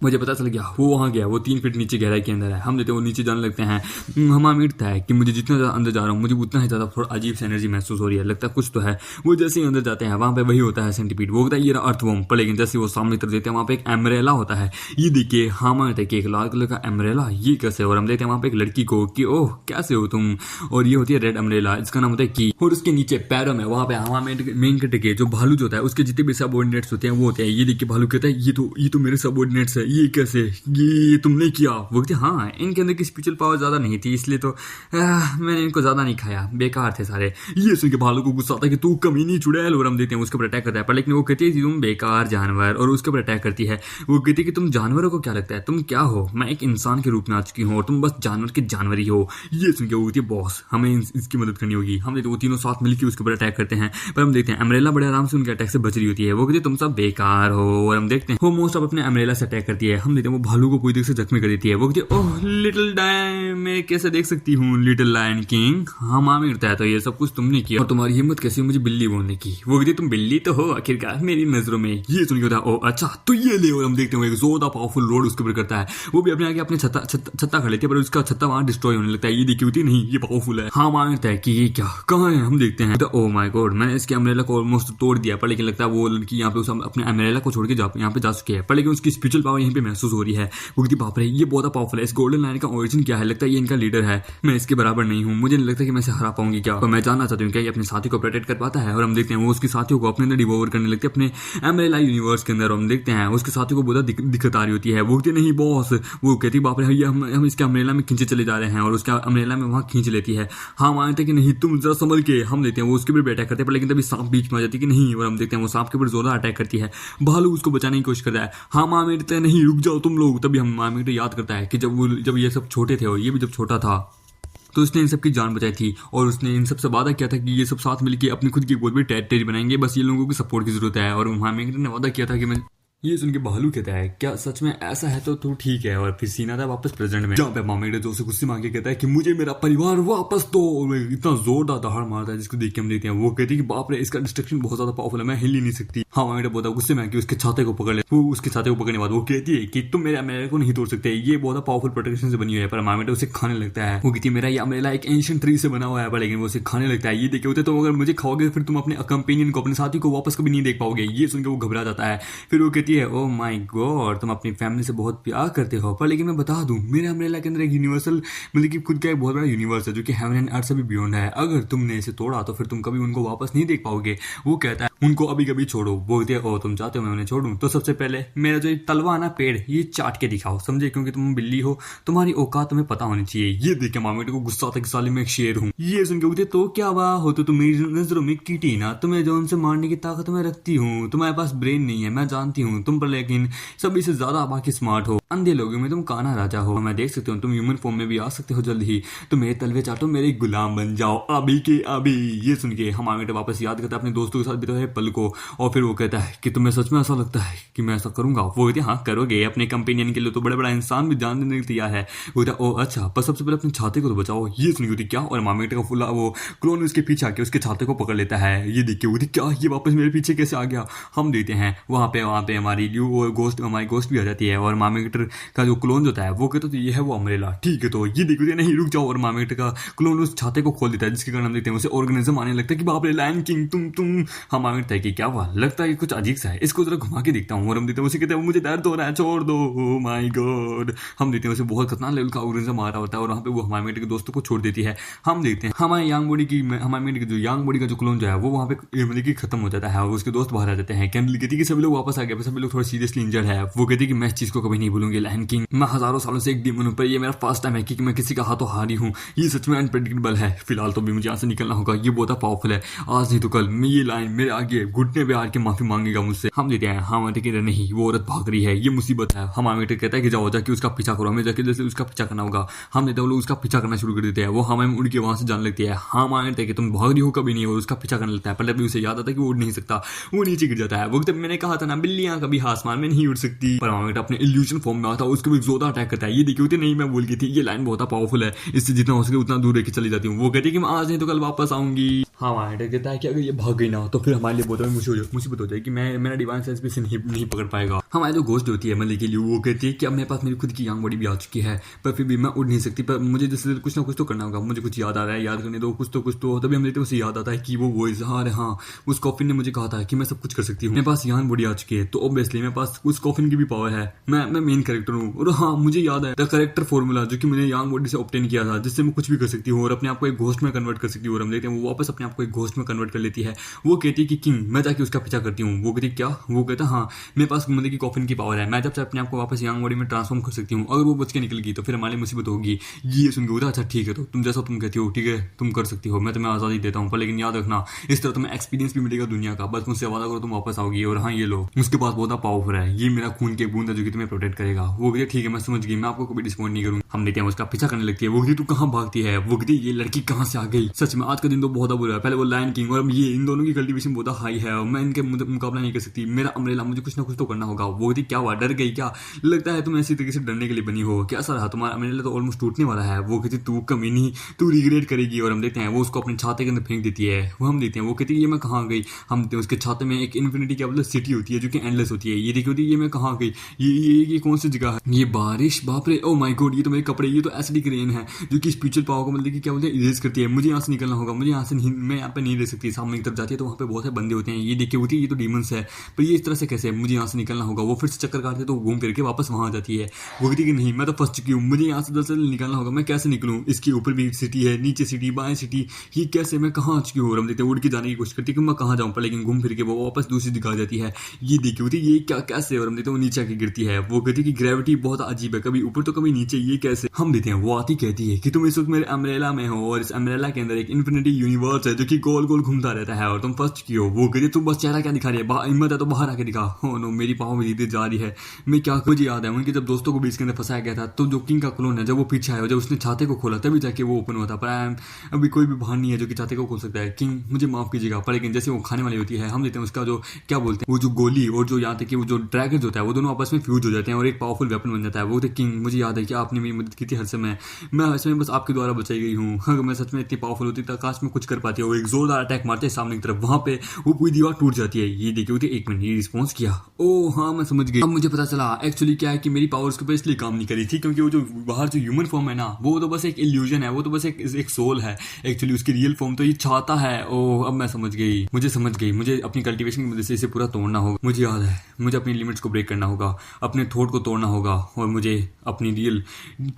मुझे पता चल गया वो वहाँ गया, वो 3 फीट नीचे गहराई के अंदर है। हम देते वो नीचे जाने लगते हैं। हमारा मिलता है कि मुझे जितना ज़्यादा अंदर जा रहा हूँ मुझे उतना ही ज़्यादा थोड़ा अजीब सी एनर्जी महसूस हो रही है, लगता है कुछ तो है। वो जैसे ही अंदर जाते हैं वहाँ पे वही होता है सेंटीपीड, वो होता है ये अर्थवर्म पर, लेकिन जैसे वो सामने तरफ देते हैं वहाँ पे एक एम्ब्रेला होता है। ये देखिए हम आते कि एक लाल कलर का एम्ब्रेला, ये कैसे? और हम देखते हैं वहाँ पे एक लड़की को कि ओह कैसे हो तुम, और ये होती है रेड अम्ब्रेला, इसका नाम होता है की। और उसके नीचे पैरों में वहाँ पे हवा मेन कट के जो भालू जो होता है उसके जितने भी सबऑर्डिनेट्स होते हैं वो होते हैं। ये देखिए भालू कहता है ये तो मेरे सबऑर्डिनेट्स है, ये कैसे, ये तुमने किया? वो कहते हाँ इनके अंदर की स्पिरिचुअल पावर ज्यादा नहीं थी इसलिए तो मैंने इनको ज्यादा नहीं खाया, बेकार थे सारे। ये सुन के भालू को गुस्सा आता है कि तू कमीनी चुड़ैल, और हम देते हैं उसके ऊपर अटैक करता है। पर लेकिन वो कहती है तुम बेकार जानवर, और उसके ऊपर अटैक करती है। वो कहती है कि तुम जानवरों को क्या लगता है, तुम क्या हो? मैं एक इंसान के रूप में आ चुकी हूँ और तुम बस जानवर के जानवर ही हो। ये सुन के वो कहती है बॉस हमें इसकी मदद करनी होगी। हम देखते वो तीनों साथ मिलकर उसके ऊपर अटैक करते हैं। पर हम देखते हैं अम्ब्रेला बड़े आराम से उनके अटैक से बच रही होती है। वो कहती है तुम सब बेकार हो, और हम देखते हैं वो मोस्ट ऑफ अपने अम्ब्रेला से अटैक करती है। हम देखते हैं वो भालू को पूरी तरह से जख्मी कर देती है। वो कहती है ओह लिटिल डायन, मैं कैसे देख सकती हूँ लिटिल लायन किंग, हाँ माँ मिलता है तो ये सब कुछ तुमने किया, और तुम्हारी हिम्मत कैसी है मुझे बिल्ली बोलने की? वो कहती है तुम बिल्ली तो हो आखिरकार मेरी नजरों में। ये सुन के होता है ओ अच्छा तो ये ले, और हम देखते हैं एक जोरदार पावरफुल रोड उसके ऊपर करता है। वो भी अपने आगे अपने छत्ता खड़े थे पर उसका छत्ता वहां डिस्ट्रॉय होने लगता है। ये देखी होती नहीं ये पावरफुल है, हाँ मांगता है कि ये क्या कहाँ है? हम देखते हैं ओ माय गॉड मैंने इसके अम्ब्रेला को ऑलमोस्ट तोड़ दिया, पर लेकिन लगता है वो लड़की यहाँ पे अपने अम्ब्रेला को छोड़ के यहाँ पे जा चुकी है। पर लेकिन उसकी स्पिरिचुअल पावर यहीं पे महसूस हो रही है। वो कहती बाप रे ये बहुत पावरफुल है, इस गोल्डन लाइन का ओरिजिन क्या है? लगता है ये इनका लीडर है, मैं इसके बराबर नहीं हूँ, मुझे नहीं लगता कि मैं इसे हरा पाऊंगी क्या। तो मैं जानना चाहती हूँ क्या ये अपने साथी को प्रोटेक्ट कर पाता है? और हम देखते हैं वो उसके साथियों को अपने अंदर डिवोर करने लगते हैं अपने अम्ब्रेला यूनिवर्स के अंदर। हम देखते हैं उसके साथियों को बहुत दिक्कत आ रही होती है। वो कहती नहीं बॉस, वो कहती बाप रे भैया हम इसके अम्ब्रेला में खींचे चले जा रहे हैं, और उसका अम्ब्रेला में वहाँ खींच लेती है। हाँ मानते कि नहीं तुम जरा संभल के। हम देखते हैं वो उसके ऊपर अटैक करते हैं, पर लेकिन तभी सांप बीच में आ जाती है कि नहीं, और हम देखते हैं वो सांप के ऊपर जोरदार अटैक करती है। भालू उसको बचाने की कोशिश करता है। हाँ माँ मेरे नहीं रुक जाओ तुम लोग। तभी हम माँ मेरे याद करता है कि जब ये सब छोटे थे और ये भी जब छोटा था तो उसने इन सब की जान बचाई थी, और उसने इन सब से वादा किया था कि ये सब साथ मिलकर अपनी खुद की बहुत बड़ी टेरिटरी बनाएंगे, बस ये लोगों की सपोर्ट की जरूरत है। और वहाँ ने वादा किया था कि मैं ये सुन के भालू कहता है क्या सच में ऐसा है तो तू ठीक है, और फिर सीना था वापस प्रेजेंट में, जहाँ पे मामेडे जो से गुस्से मांगे कहता है कि मुझे मेरा परिवार वापस दो। इतना जोरदार दहाड़ मारता है जिसको देख के हम देखते हैं वो कहती है कि बाप रे इसका डिस्ट्रक्शन बहुत ज्यादा पावरफुल है, मैं हिल ही नहीं सकती। हाँ मामेडे बहुत गुस्से में आके उसके छाते को पकड़ ले। वो उसके छाते को पकड़ने के बाद वो कहती है कि तुम मेरे को नहीं तोड़ सकते, ये बहुत पावरफुल प्रोटेक्शन से बनी हुई है। पर मामेडे उसे खाने लगता है। वो कहती है मेरा ये अम्ब्रेला एक एंशिएंट ट्री से बना हुआ है, लेकिन वो उसे खाने लगता है। ये देखे होते तो अगर मुझे खाओगे फिर तुम अपने कंपेनियन को अपने साथी को वापस कभी नहीं देख पाओगे। ये सुनकर वो घबरा जाता है। फिर वो कहती है ओ माय गॉड तुम अपनी फैमिली से बहुत प्यार करते हो, पर लेकिन मैं बता दूं मेरे अम्ब्रेला के अंदर एक यूनिवर्सल मतलब कि खुद का एक बहुत बड़ा यूनिवर्स है जो कि हेवन एंड अर्थ से भी बियॉन्ड है। अगर तुमने इसे तोड़ा तो फिर तुम कभी उनको वापस नहीं देख पाओगे। वो कहता है उनको अभी कभी छोड़ो। बोलते हो तुम चाहते हो मैं उन्हें छोड़ूं, तो सबसे पहले मेरा जो तलवा ना पेड़ ये चाट के दिखाओ, समझे, क्योंकि तुम बिल्ली हो, तुम्हारी औकात तुम्हें पता होनी चाहिए। ये देख के मामेटे को गुस्सा आता है कि साले मैं एक शेर हूँ। ये सुन के बोलते तो क्या हुआ हो तो तुम मेरी नजरों में कीटी ना, तुम्हें जो उनसे मारने की ताकत मैं रखती हूँ, तुम्हारे पास ब्रेन नहीं है मैं जानती हूँ तुम, पर लेकिन सभी से ज्यादा बाकी स्मार्ट हो, अंधे लोगों में तुम काना राजा हो, मैं देख सकती हूँ तुम ह्यूमन फॉर्म में भी आ सकते हो जल्द ही, तो मेरे तलवे चाटो मेरे गुलाम बन जाओ अभी के अभी। ये सुन के हमारे वापस याद करता है अपने दोस्तों के साथ बिताए पल को, और फिर वो कहता है कि तुम्हें सच में ऐसा लगता है कि मैं ऐसा करूंगा? वो कहते हाँ करोगे, अपने कंपेनियन के लिए तो बड़ा बड़ा इंसान भी जान देने के लिए तैयार है। वो कहता ओ अच्छा पर सबसे पहले अपने छाते को तो बचाओ। ये सुन के क्या, और मामेटे का फुला वो क्लोन उसके पीछे आके उसके छाते को पकड़ लेता है। ये देख के वो क्या ये वापस मेरे पीछे कैसे आ गया। हम देते हैं वहाँ पे हमारी हमारी गोस्ट भी आ जाती है, और मामेटर का जो क्लोन होता है वो कहता तो ये है वो अम्ब्रेला, ठीक है तो ये देखो नहीं रुक जाओ, और मामेटर का क्लोन उस छाते को खोल देता है, जिसके कारण हम देखते हैं उसे ऑर्गेनिज्म आने लगता है कि बाप रे लायन किंग तुम। हम मामेटर है कि क्या हुआ, लगता है कुछ अजीब सा है, इसको जरा घुमा के देखता हूँ। और हम देखते हैं उसे कहते हैं मुझे दर्द हो रहा है छोड़ दो। Oh my God. हम देखते हैं उसे बहुत खतरनाक लेवल का ऑर्गेनिज्म आ रहा होता है, और वहाँ पे वो हमारे के दोस्तों को छोड़ देती है। हम देखते हैं हमारे यांग बॉडी का जो यांग बॉडी का जो क्लोन जो है वो वहाँ पे मतलब कि खत्म हो जाता है, और उसके दोस्त बाहर आ जाते हैं। कैंडल कहती है कि सभी लोग वापस आ गए, सभी लोग थोड़ा सीरियसली इंजर्ड है। वो कहती है कि मैं इस चीज को कभी नहीं भूलूंगी लायन किंग, मैं हजारों सालों से एक डीमन हूं, पर ये मेरा फर्स्ट टाइम है कि मैं किसी का हाथों हारी हूँ। ये सच में अनप्रेडिक्टेबल है। फिलहाल तो भी मुझे यहाँ से निकलना होगा, ये बहुत पावरफुल है, आज नहीं तो कल मैं ये लाइन मेरे आगे घुटने पे आके माफी मांगेगा मुझसे। हम देते हैं हमारे कहते नहीं वो औरत भाग रही है, ये मुसीबत है। हमारे कहता है कि जाओ जाके उसका पीछा करो, हमें जाके जैसे उसका पीछा करना होगा। हम देते हैं लोग उसका पीछा करना शुरू कर देते हैं, वो हमें उड़ के वहां से जाने लगती है। हाँ मानते हैं कि तुम भाग रही हो कभी नहीं, और उसका पीछा करने लगता है। पहले भी उसे याद आता है कि वो उड़ नहीं सकता, वो नीचे गिर जाता है। वो मैंने कहा था ना बिल्लियां कभी आसमान में नहीं उड़ सकती। पर मामा बेटा अपने इल्यूजन फॉर्म में आता है, उसके भी जोरदार अटैक करता है। ये देखिए होती नहीं, मैं भूल गई थी, ये लाइन बहुत पावरफुल है, इससे जितना हो सके उतना दूर लेके चली जाती हूँ। वो कहती है कि मैं आज नहीं तो कल वापस आऊंगी। हाँ मामा बेटा कहता है कि अगर ये भाग गई ना तो फिर हमारे लिए बहुत मुसीबत हो जाएगी, मैं मेरा डिवाइन सेंस भी इसे नहीं पकड़ पाएगा। हमारी जो गोश्त होती है मल्ले के लिए, वो कहती है कि अब मेरे पास मेरी खुद की यांग बॉडी भी आ चुकी है, पर फिर भी मैं उड़ नहीं सकती, पर मुझे जैसे कुछ ना कुछ तो करना होगा। मुझे कुछ याद आ रहा है, याद करने दो कुछ तो तभी हम लेते हैं। उसे याद आता है कि वो वॉइस, हाँ उस कॉफिन ने मुझे कहा था कि मैं सब कुछ कर सकती हूँ, मेरे पास यांग बॉडी आ चुकी है, तो ऑब्वियसली मेरे पास उस कॉफिन की भी पावर है, मैं मेन कैरेक्टर हूँ। और हाँ मुझे याद है द करेक्टर फॉर्मूला जो कि मैंने यांग बॉडी से ऑब्टेन किया था, जिससे मैं कुछ भी कर सकती हूँ और अपने आप को एक घोस्ट में कन्वर्ट कर सकती हूँ। और हम देखते हैं वो वापस अपने आप को एक घोस्ट में कन्वर्ट कर लेती है। वो कहती है कि किंग, मैं जाके उसका पीछा करती हूँ। वो कहती क्या? वो कहता हाँ मेरे पास मतलब की कॉफिन की पावर है, मैं जब से अपने आप को वापस यांग बॉडी में ट्रांसफॉर्म कर सकती हूँ। अगर वो बच के निकल गई तो फिर हमारी मुसीबत होगी। ये सुन के बोला अच्छा ठीक है, तो तुम जैसा तुम कहती हो ठीक है, तुम कर सकती हो, मैं तुम्हें आज़ादी देता हूँ, पर लेकिन याद रखना इस तरह तुम्हें एक्सपीरियंस भी मिलेगा दुनिया का, बस मुझसे वादा करो तुम वापस आओगी। और हाँ ये लो, उसके पास बहुत पावरफुल है, ये मेरा खून के बूंद है जो कि तुम्हें प्रोटेक्ट करेगा। वो कहती ठीक है मैं समझ गई, मैं आपको कभी डिसअपॉइंट नहीं करूँगी। हम देखते हैं उसका पीछा करने लगती है। वो कहती तू कहाँ भागती है? वो कहती ये लड़की कहाँ से आ गई? सच में आज का दिन तो बहुत बुरा है। पहले वो लायन किंग और ये इन दोनों की कल्टीवेशन बहुत हाई है और मैं इनके मुकाबला नहीं कर सकती, मेरा अम्ब्रेला, मुझे कुछ ना कुछ तो करना होगा। वो कहती क्या हुआ, डर गई क्या? लगता है तुम ऐसी तरीके से डरने के लिए बनी हो, क्या ऐसा रहा? तुम्हारा अम्ब्रेला तो ऑलमोस्ट टूटने वाला है। वो कहती तू कमी नहीं, तू रिग्रेट करेगी। और हम देखते हैं वो उसको अपने छाते के अंदर फेंक देती है। वो हम देखते हैं वो कहती है ये मैं कहाँ गई। हम देखते हैं उसके छाते में एक इन्फिनिटी क्या मतलब सिटी होती है जो कि एंडलेस होती है। ये देखी होती है ये मैं कहाँ गई, ये कौन सी जगह है? ये बारिश, बाप रे, ओ माय गॉड, ये तो मेरे कपड़े, ये तो एसिडिक रेन है जो कि स्पिरिचुअल पावर को मतलब कि क्या बोलते हैं इरेज करती है। मुझे यहाँ से निकलना होगा, मुझे यहाँ से नहीं, मैं यहाँ पे नहीं रह सकती। सामने की तरफ जाती है तो वहाँ पे बहुत से बंदे होते हैं। ये देखिए होती है ये तो डीमंस है, पर ये इस तरह से कैसे, मुझे यहाँ से निकलना होगा। वो फिर से चक्कर काटते तो घूम फिर के वापस वहाँ आ जाती है। वो कहती कि नहीं मैं तो फंस चुकी हूँ, मुझे यहाँ से जल्द से जल्द निकलना होगा, मैं कैसे निकलूँ? इसके ऊपर भी सिटी है, नीचे सिटी, बाएं सिटी, ये कैसे, मैं कहाँ आ चुकी हूँ? हम देखते हैं उड़ के जाने की कोशिश करती है कि मैं कहाँ जाऊँ, पर लेकिन घूम फिर के वो वापस दूसरी जगह जाती है। ये देखी होती है ये क्या कैसे? और हम देखते हैं वो नीचे आके गिरती है। वो कहती है कि ग्रेविटी बहुत अजीब है, कभी ऊपर तो कभी नीचे, ये कैसे? हम देखते हैं वो आती कहती है कि तुम इस वक्त मेरे अम्ब्रेला में हो और इस अम्ब्रेला के अंदर एक इन्फिनिटी यूनिवर्स है जो कि गोल गोल घूमता रहता है और तुम फंस चुकी हो। वो कहती है तुम बस चेहरा क्या दिखा रही है, हिम्मत है तो बाहर आके दिखा। हो नो, मेरी पाँव में धीरे जा रही है, मैं क्या, मुझे याद है उनके जब दोस्तों को बीच के अंदर फंसाया गया था, तो जो किंग का क्लोन है जब वो पीछे आया, जब उसने छाते को खोला तभी जाके वो ओपन होता। पर अभी कोई भी बाहर नहीं है जो कि छाते को खोल सकता है। किंग मुझे माफ कीजिएगा, पर लेकिन जैसे वो खाने वाली होती है हम देते हैं उसका जो क्या बोलते हैं वो जो गोली और जो यहाँ तक कि वो जो ड्रैगन होता है वो दोनों आपस में फ्यूज हो जाते हैं और एक पावरफुल वेपन बन जाता है। वो किंग मुझे याद है कि आपने मेरी मदद की थी हर समय, मैं हर समय बस आपके द्वारा बचाई गई हूँ। अगर मैं सच में इतनी पावरफुल होती तो काश में कुछ कर पाती है। वो एक जोरदार अटैक मारते हैं सामने की तरफ, वहां पे वो पूरी दीवार टूट जाती है। ये देखी होती है एक मिनट, ये रिस्पॉन्स किया, ओ हाँ मैं समझ गई। अब मुझे पता चला एक्चुअली क्या है कि मेरी पावर्स के ऊपर इसलिए काम नहीं करी थी क्योंकि वो जो बाहर जो ह्यूमन फॉर्म है ना वो तो बस एक इल्यूजन है, वो तो बस एक सोल है। एक्चुअली उसकी रियल फॉर्म तो ये चाहता है। ओह अब मैं समझ गई, मुझे अपनी कल्टीवेशन की वजह से इसे पूरा तोड़ना होगा। मुझे याद है मुझे अपनी लिमिट्स को ब्रेक करना होगा, अपने थॉट को तोड़ना होगा और मुझे अपनी रियल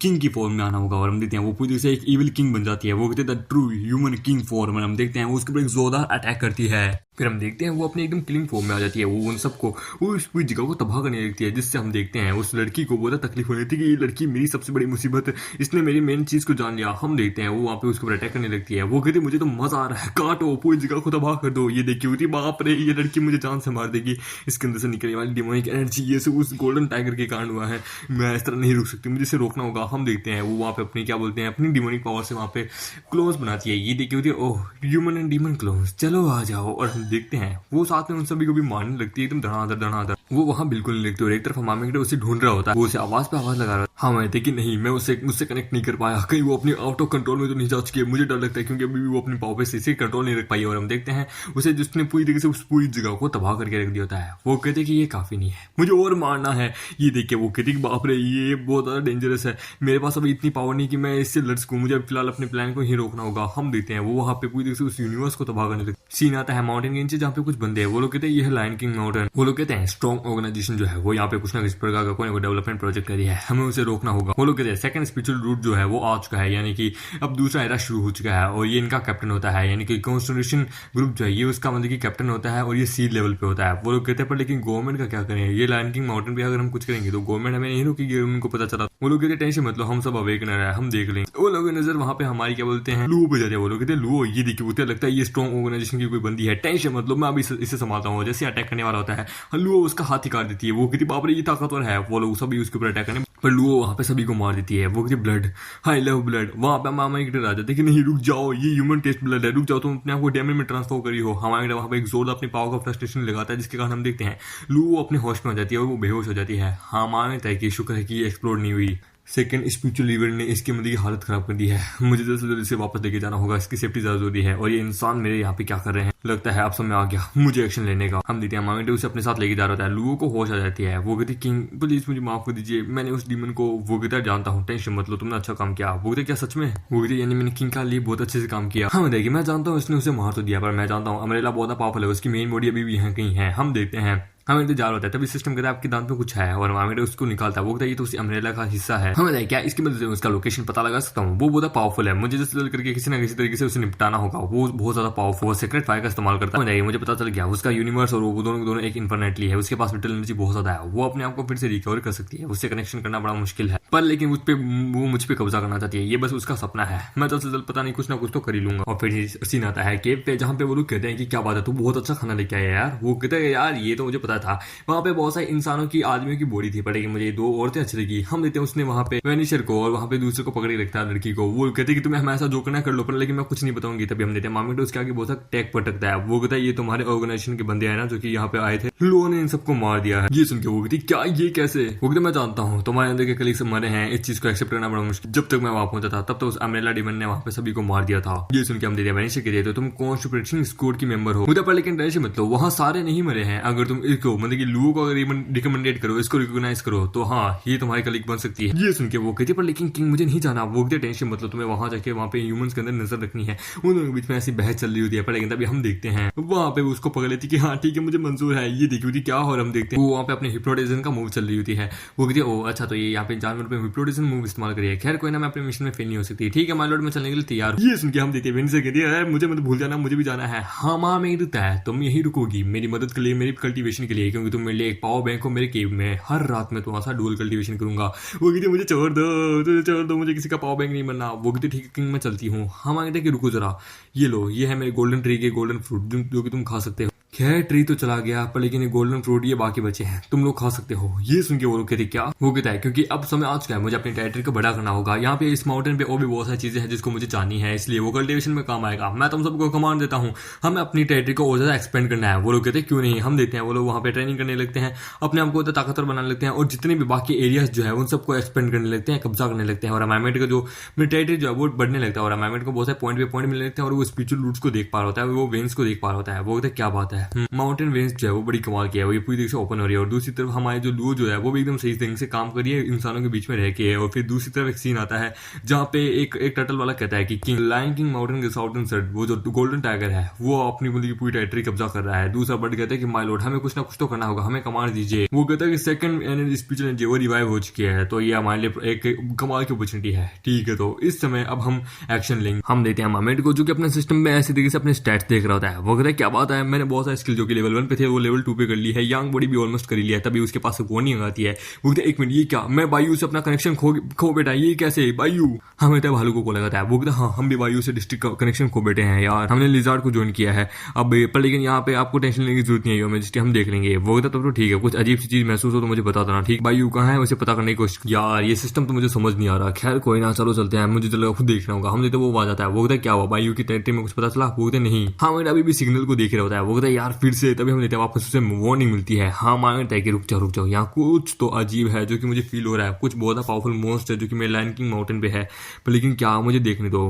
किंग की फॉर्म में आना होगा। और हम देखते हैं वो पूरी तरह से एक इविल किंग बन जाती है। वो कहते हैं the true human king form. हम देखते हैं वो उसके ऊपर एक जोरदार अटैक करती है। फिर हम देखते हैं वो अपनी एकदम किलिंग फॉर्म में आ जाती है। वो उन सबको वो इस पूरी जगह को तबाह करने लगती है, जिससे हम देखते हैं उस लड़की को बहुत तकलीफ हो रही थी कि ये लड़की मेरी सबसे बड़ी मुसीबत है, इसने मेरी मेन चीज को जान लिया। हम देखते हैं वो वहाँ पे उसको अटैक करने लगती है। वो कहती मुझे तो मजा आ रहा है, काटो पूरी जगह को तबाह कर दो। ये देखी होती बाप रे ये लड़की मुझे जान से मार देगी, इसके अंदर से निकलने वाली डिमोनिक एनर्जी ये सब उस गोल्डन टाइगर के कारण हुआ है, मैं इस तरह नहीं रुक सकती, मुझे इसे रोकना होगा। हम देखते हैं वो वहाँ पे अपनी क्या बोलते हैं अपनी डिमोनिक पावर से वहाँ पे क्लोन्स बनाती है। ये देखी होती है ओह ह्यूमन एंड डीमन क्लोन्स, चलो आ जाओ। और हम देखते हैं वो साथ में उन सभी को भी मारने लगती है एकदम धड़ाधड़। वो वहाँ बिल्कुल नहीं लगती और एक तरफ हमारे उसे ढूंढ रहा होता है, वो उसे आवाज पे आवाज लगा रहा है। हाँ मैं कि नहीं मैं मुझसे कनेक्ट नहीं कर पाया, कहीं वो अपनी आउट ऑफ कंट्रोल में तो नहीं जा चुकी है। मुझे डर लगता है क्योंकि अभी भी वो अपनी पावर पे से कंट्रोल नहीं रख पाई। और हम देखते हैं उसे जिसने पूरी तरीके से उस पूरी जगह को तबाह करके रख दिया होता है। वो कहते हैं कि ये काफी नहीं है, मुझे और मारना है। ये देख के वो कहती है बाप रे ये बहुत ज्यादा डेंजरस है, मेरे पास अभी इतनी पावर नहीं कि मैं इससे लड़ सकूं, मुझे फिलहाल अपने प्लान को ही रोकना होगा। हम देखते हैं वो वहाँ पे पूरी तरीके से उस यूनिवर्स को तबाह करने लगते। सीन आता है माउंटेन के नीचे जहाँ पे कुछ बंदे हैं। वो लोग कहते हैं ये लायन किंग माउंटेन। वो लोग कहते हैं स्ट्रॉन्ग ऑर्गेनाइजेशन जो है वो यहाँ पे कुछ ना कुछ प्रकार का कोई डेवलपमेंट प्रोजेक्ट करी है, हमें उसे रोकना होगा। वो लोग कहते हैं सेकंड स्पिरिचुअल रूट जो है वो आ चुका है, यानी कि अब दूसरा एरा शुरू हो चुका है और ये इनका कैप्टन होता है, यानी कि कॉन्स्टिट्यूशन ग्रुप जो है ये उसका मतलब कि कैप्टन होता है और ये सी लेवल पे होता है। वो लोग कहते हैं पर लेकिन गवर्नमेंट का क्या करें, ये लायन किंग माउंटेन पे अगर हम कुछ करेंगे तो गवर्नमेंट हमें नहीं रोकेगी, उनको पता चला। वो लोग कहते टेंशन मतलब हम सब अवेकनर है, हम देख लेंगे। वो लोग नजर वहाँ पे हमारी क्या बोलते हैं लू पे जाते हैं। वो लोग कहते हैं लू ये देखिए होते लगता है ये स्ट्रॉन्ग ऑर्गेनाइजेशन की कोई बंदी है, टेंशन मतलब मैं अभी इसे संभालता हूँ। जैसे अटैक करने वाला होता है लू उसका हाथ ही काट देती है। वो कहती बाप रे ये ताकतवर है। वो लोग सभी उसके ऊपर अटैक करने पर लुओ वहां पे सभी को मार देती है। वो कहती ब्लड, आई लव ब्लड। वहां पे मामा एक डर आ जाते हैं कि नहीं रुक जाओ, ये ह्यूमन टेस्ट ब्लड है, रुक जाओ, तुम अपने आप को डेमन में ट्रांसफर करी हो। हमारे वहां पे एक जोर अपनी पावर का फ्रस्ट्रेशन लगाता है, जिसके कारण हम देखते हैं लुओ अपने होश में आ जाती है और वो बेहोश हो जाती है। हमारे तय की शुक्र है कि ये एक्सप्लोर नहीं हुई। सेकंड, स्पिरिचुअल लीवर ने इसके मतलब की हालत खराब कर दी है। मुझे जल्द से जल्द इसे वापस लेके जाना होगा, इसकी सेफ्टी ज्यादा जरूरी है। और ये इंसान मेरे यहाँ पे क्या कर रहे हैं, लगता है आप समय आ गया मुझे एक्शन लेने का। हम देते हैं मांगटे उसे अपने साथ लेके जा रहा होता है। लुओ को होश आ जाती है। वो कहती किंग प्लीज मुझे माफ कर दीजिए, मैंने उस डीमन को वो कहता जानता हूँ, टेंशन मत लो, तुमने अच्छा काम किया। वो कहते क्या सच में? वो कहते यानी मैंने किंग का लिए बहुत अच्छे से काम किया। हम देखिए मैं जानता हूँ उसने उसे मार तो दिया, पर मैं जानता हूँ अमरेला बहुत पावरफुल है, उसकी मेन बॉडी अभी भी यहाँ कहीं है। हम देखते हैं हमें इंतजार होता है, तभी सिस्टम कहता है आपके दांत में कुछ है और मामेट उसको निकालता है। वो कहता है ये तो उसी अमरेला का हिस्सा है। हमें देखिए क्या इसकी मदद से उसका लोकेशन पता लगा सकता हूँ। वो बहुत पावरफुल है, मुझे जल्द करके किसी ना किसी तरीके से उसे निपटाना होगा। वो बहुत ज्यादा पावरफुल, वो सीक्रेट फायर का इस्तेमाल करता है। मुझे पता चल गया उसका यूनिवर्स और वो दोनों एक इन्फिनिटली है, उसके पास विटल एनर्जी बहुत ज्यादा है, वो अपने आप को फिर से रिकवर कर सकती है। उससे कनेक्शन करना बड़ा मुश्किल है, पर लेकिन उस पर वो मुझ पर कब्जा करना चाहती है। ये बस उसका सपना है, मैं जल्द से जल्द पता नहीं कुछ ना कुछ तो कर ही लूंगा। और फिर सीन आता है केव पे, जहाँ पे वो लोग कहते हैं कि क्या बात है तू बहुत अच्छा खाना लेके आया यार। वो कहते हैं यार ये तो मुझे पता था। वहाँ पे बहुत सारे इंसानों की आदमियों की बॉडी थी, पर लेकिन मुझे दो औरतें अच्छी लगी। हम देते हैं उसने वहाँ पे वेनिशर को और वहाँ पे दूसरे को पकड़े रखता है लड़की को। वो कहते हैं कि तुम्हें हमेशा जो करना कर लो, पर लेकिन मैं कुछ नहीं बताऊंगी। तभी हम देते हैं मामिटो उसके आगे बहुत सा टैग पटकता है। वो कहता है ये तुम्हारे ऑर्गेनाइजेशन के बंदे हैं ना जो कि यहाँ पे आए थे, लोगों ने इन सबको मार दिया है। ये सुन के वो कहती क्या ये कैसे? वो कहते मैं जानता हूँ तुम्हारे अंदर के कलीग सब मरे हैं, इस चीज को एक्सेप्ट करना बड़ा मुश्किल। जब तक मैं वहाँ पहुंचा था तब तो उस अमरेला डीमन ने वहाँ पे सभी को मार दिया था। ये सुन के हम देते हैं वेनिशर कहते तो तुम कॉन्स्पिरेशन स्क्वाड की मेंबर हो। पर लेकिन टेंशन मत लो, वहाँ सारे नहीं मरे हैं। अगर तुम इसको मतलब कि लुओ को अगर रिकमेंडेट करो, इसको रिकॉग्नाइज करो, तो हाँ ये तुम्हारी कलीग बन सकती है। ये सुन के वो कहती पर लेकिन किंग मुझे नहीं जाना। वो कहते टेंशन मतलब तुम्हें वहां जाके वहाँ पे ह्यूमंस के अंदर नजर रखनी है। उन दोनों के बीच में ऐसी बहस चल रही होती है, पर लेकिन तभी हम देखते हैं वहाँ पे उसको पकड़ लेती कि हाँ ठीक है मुझे मंजूर है, ये देखी होती क्या। और हम देखते हैं वो वहाँ पे अपने हिप्नोटिज्म का मूव चल रही होती है। वो कहती है ओ अच्छा तो ये यहाँ पे जानवर पे हिप्नोटिज्म मूव इस्तेमाल करिए। खैर कोई ना, मैं अपने मिशन में फेल नहीं हो सकती। ठीक है माय लॉर्ड, मैं चलने के लिए तैयार। ये सुन के हम देखते हैं वेनिशर कहती है मुझे मत भूल जाना, मुझे भी जाना है। हाँ माँ मैं रुकता है, तुम यही रुकोगी मेरी मदद के लिए, मेरी कल्टीवेशन के लिए, क्योंकि तुम मेरे लिए एक पावर बैंक हो मेरे केव में। हर रात में तुम्हारा डुअल कल्टीवेशन करूंगा। वो कहती मुझे छोड़ दो, मुझे किसी का पावर बैंक नहीं बनना। वो कहती ठीक है किंग मैं चलती हूँ। हम आगे कि रुको जरा, ये लो ये है मेरे गोल्डन ट्री के गोल्डन फ्रूट जो कि तुम खा सकते हो। खैर ट्री तो चला गया, पर लेकिन ये गोल्डन फ्रूट ये बाकी बचे हैं, तुम लोग खा सकते हो। ये सुन के वो लोग कहते क्या? वो कहता है क्योंकि अब समय आ चुका है, मुझे अपनी टेरिटरी को बड़ा करना होगा। यहाँ पे इस माउंटेन पे और भी बहुत सारी चीजें हैं जिसको मुझे जाननी है, इसलिए वो कल्टीवेशन में काम आएगा। मैं तुम सबको कमांड देता हूँ, हमें अपनी टेरिटरी को और ज्यादा एक्सपेंड करना है। वो लोग कहते हैं क्यों नहीं। हम देते हैं वो लोग वहाँ पे ट्रेनिंग करने लगते हैं, अपने आप को ताकतवर बनाने लगते हैं और जितने भी बाकी एरियाज जो है उन सबको एक्सपेंड करने लगते हैं, कब्जा करने लगते हैं। और अमाइमेट का जो टेरिटरी जो है वो बढ़ने लगता है और अमाइमेट को बहुत सारे पॉइंट पे पॉइंट मिलने लगते हैं और वो स्पिरिचुअल रूट्स को देख पा रहा होता है, वो वेन्स को देख पा रहा होता है। वो कहते हैं क्या बात है, माउंटेन जो है वो बड़ी कमाल की है, वो ये पूरी तरीके से ओपन हो रही है। और दूसरी तरफ हमारे जो लुओ जो है वो भी एकदम सही तरीके से काम कर रही है इंसानों के बीच में रह के। और फिर दूसरी तरफ एक सीन आता है जहाँ पे एक टर्टल वाला कहता है कि किंग लायन किंग माउंटेन के साउथर्न साइड वो जो गोल्डन टाइगर है वो अपनी मुल्क की पूरी टेरिटरी कब्जा कर रहा है। दूसरा बर्ड कहता है कि माय लॉर्ड हमें कुछ ना कुछ तो करना होगा, हमें कमांड दीजिए। वो कहता है कि सेकंड एनर्जी स्पिरिचुअल एनर्जी वो रिवाइव हो चुकी है, तो ये हमारे लिए एक कमाल की अपॉर्चुनिटी है। ठीक है तो इस समय अब हम एक्शन लेंगे। हम देते हैं मामेट को जो कि अपने सिस्टम में ऐसे तरीके से अपने स्टैट्स देख रहा होता है। वो कहता है क्या बात है, मैंने बहुत सारे स्किल जो कि लेवल 1 पे थे वो लेवल 2 पे कर ली है, यंग बॉडी भी ऑलमोस्ट कर लिया है। तभी उसके पास वार्निंग आती है। वो कहता है एक मिनट ये क्या, मैं बायू से अपना कनेक्शन खो बेटा, ये कैसे बायू? हमें तब भालू को लगाता है। वो कहता है हाँ हम भी बायू से डिस्ट्रिक्ट कनेक्शन खो बैठे हैं यार, हमने लिजार्ड को ज्वाइन किया है अब, पर लेकिन यहाँ पे आपको टेंशन लेने की जरूरत नहीं है, मैजिस्ट्री हम देख लेंगे। वो कहता तो ठीक है, कुछ अजीब सी चीज महसूस हो तो मुझे बता देना। ठीक बायू कहाँ है उसे पता करने की कोशिश। यार ये सिस्टम तो मुझे समझ नहीं आ रहा। खैर कोई ना, चलो चलते हैं, मुझे चलो खुद देखना होगा। हम देते वो आ जाता है। वो कहता है क्या हुआ बायू की टेरिटरी में कुछ पता चला? वो कहते नहीं। हाँ मैं अभी भी सिग्नल को देख रहा होता है। वो कहता है यार फिर से। तभी हम देते हैं वापस उसे वार्निंग मिलती है। हाँ मांगता है कि रुक जाओ, यहाँ कुछ तो अजीब है जो कि मुझे फील हो रहा है, कुछ बहुत पावरफुल मोस्ट है जो कि मेरे लायन किंग माउंटेन पे है, पर लेकिन क्या मुझे देखने दो।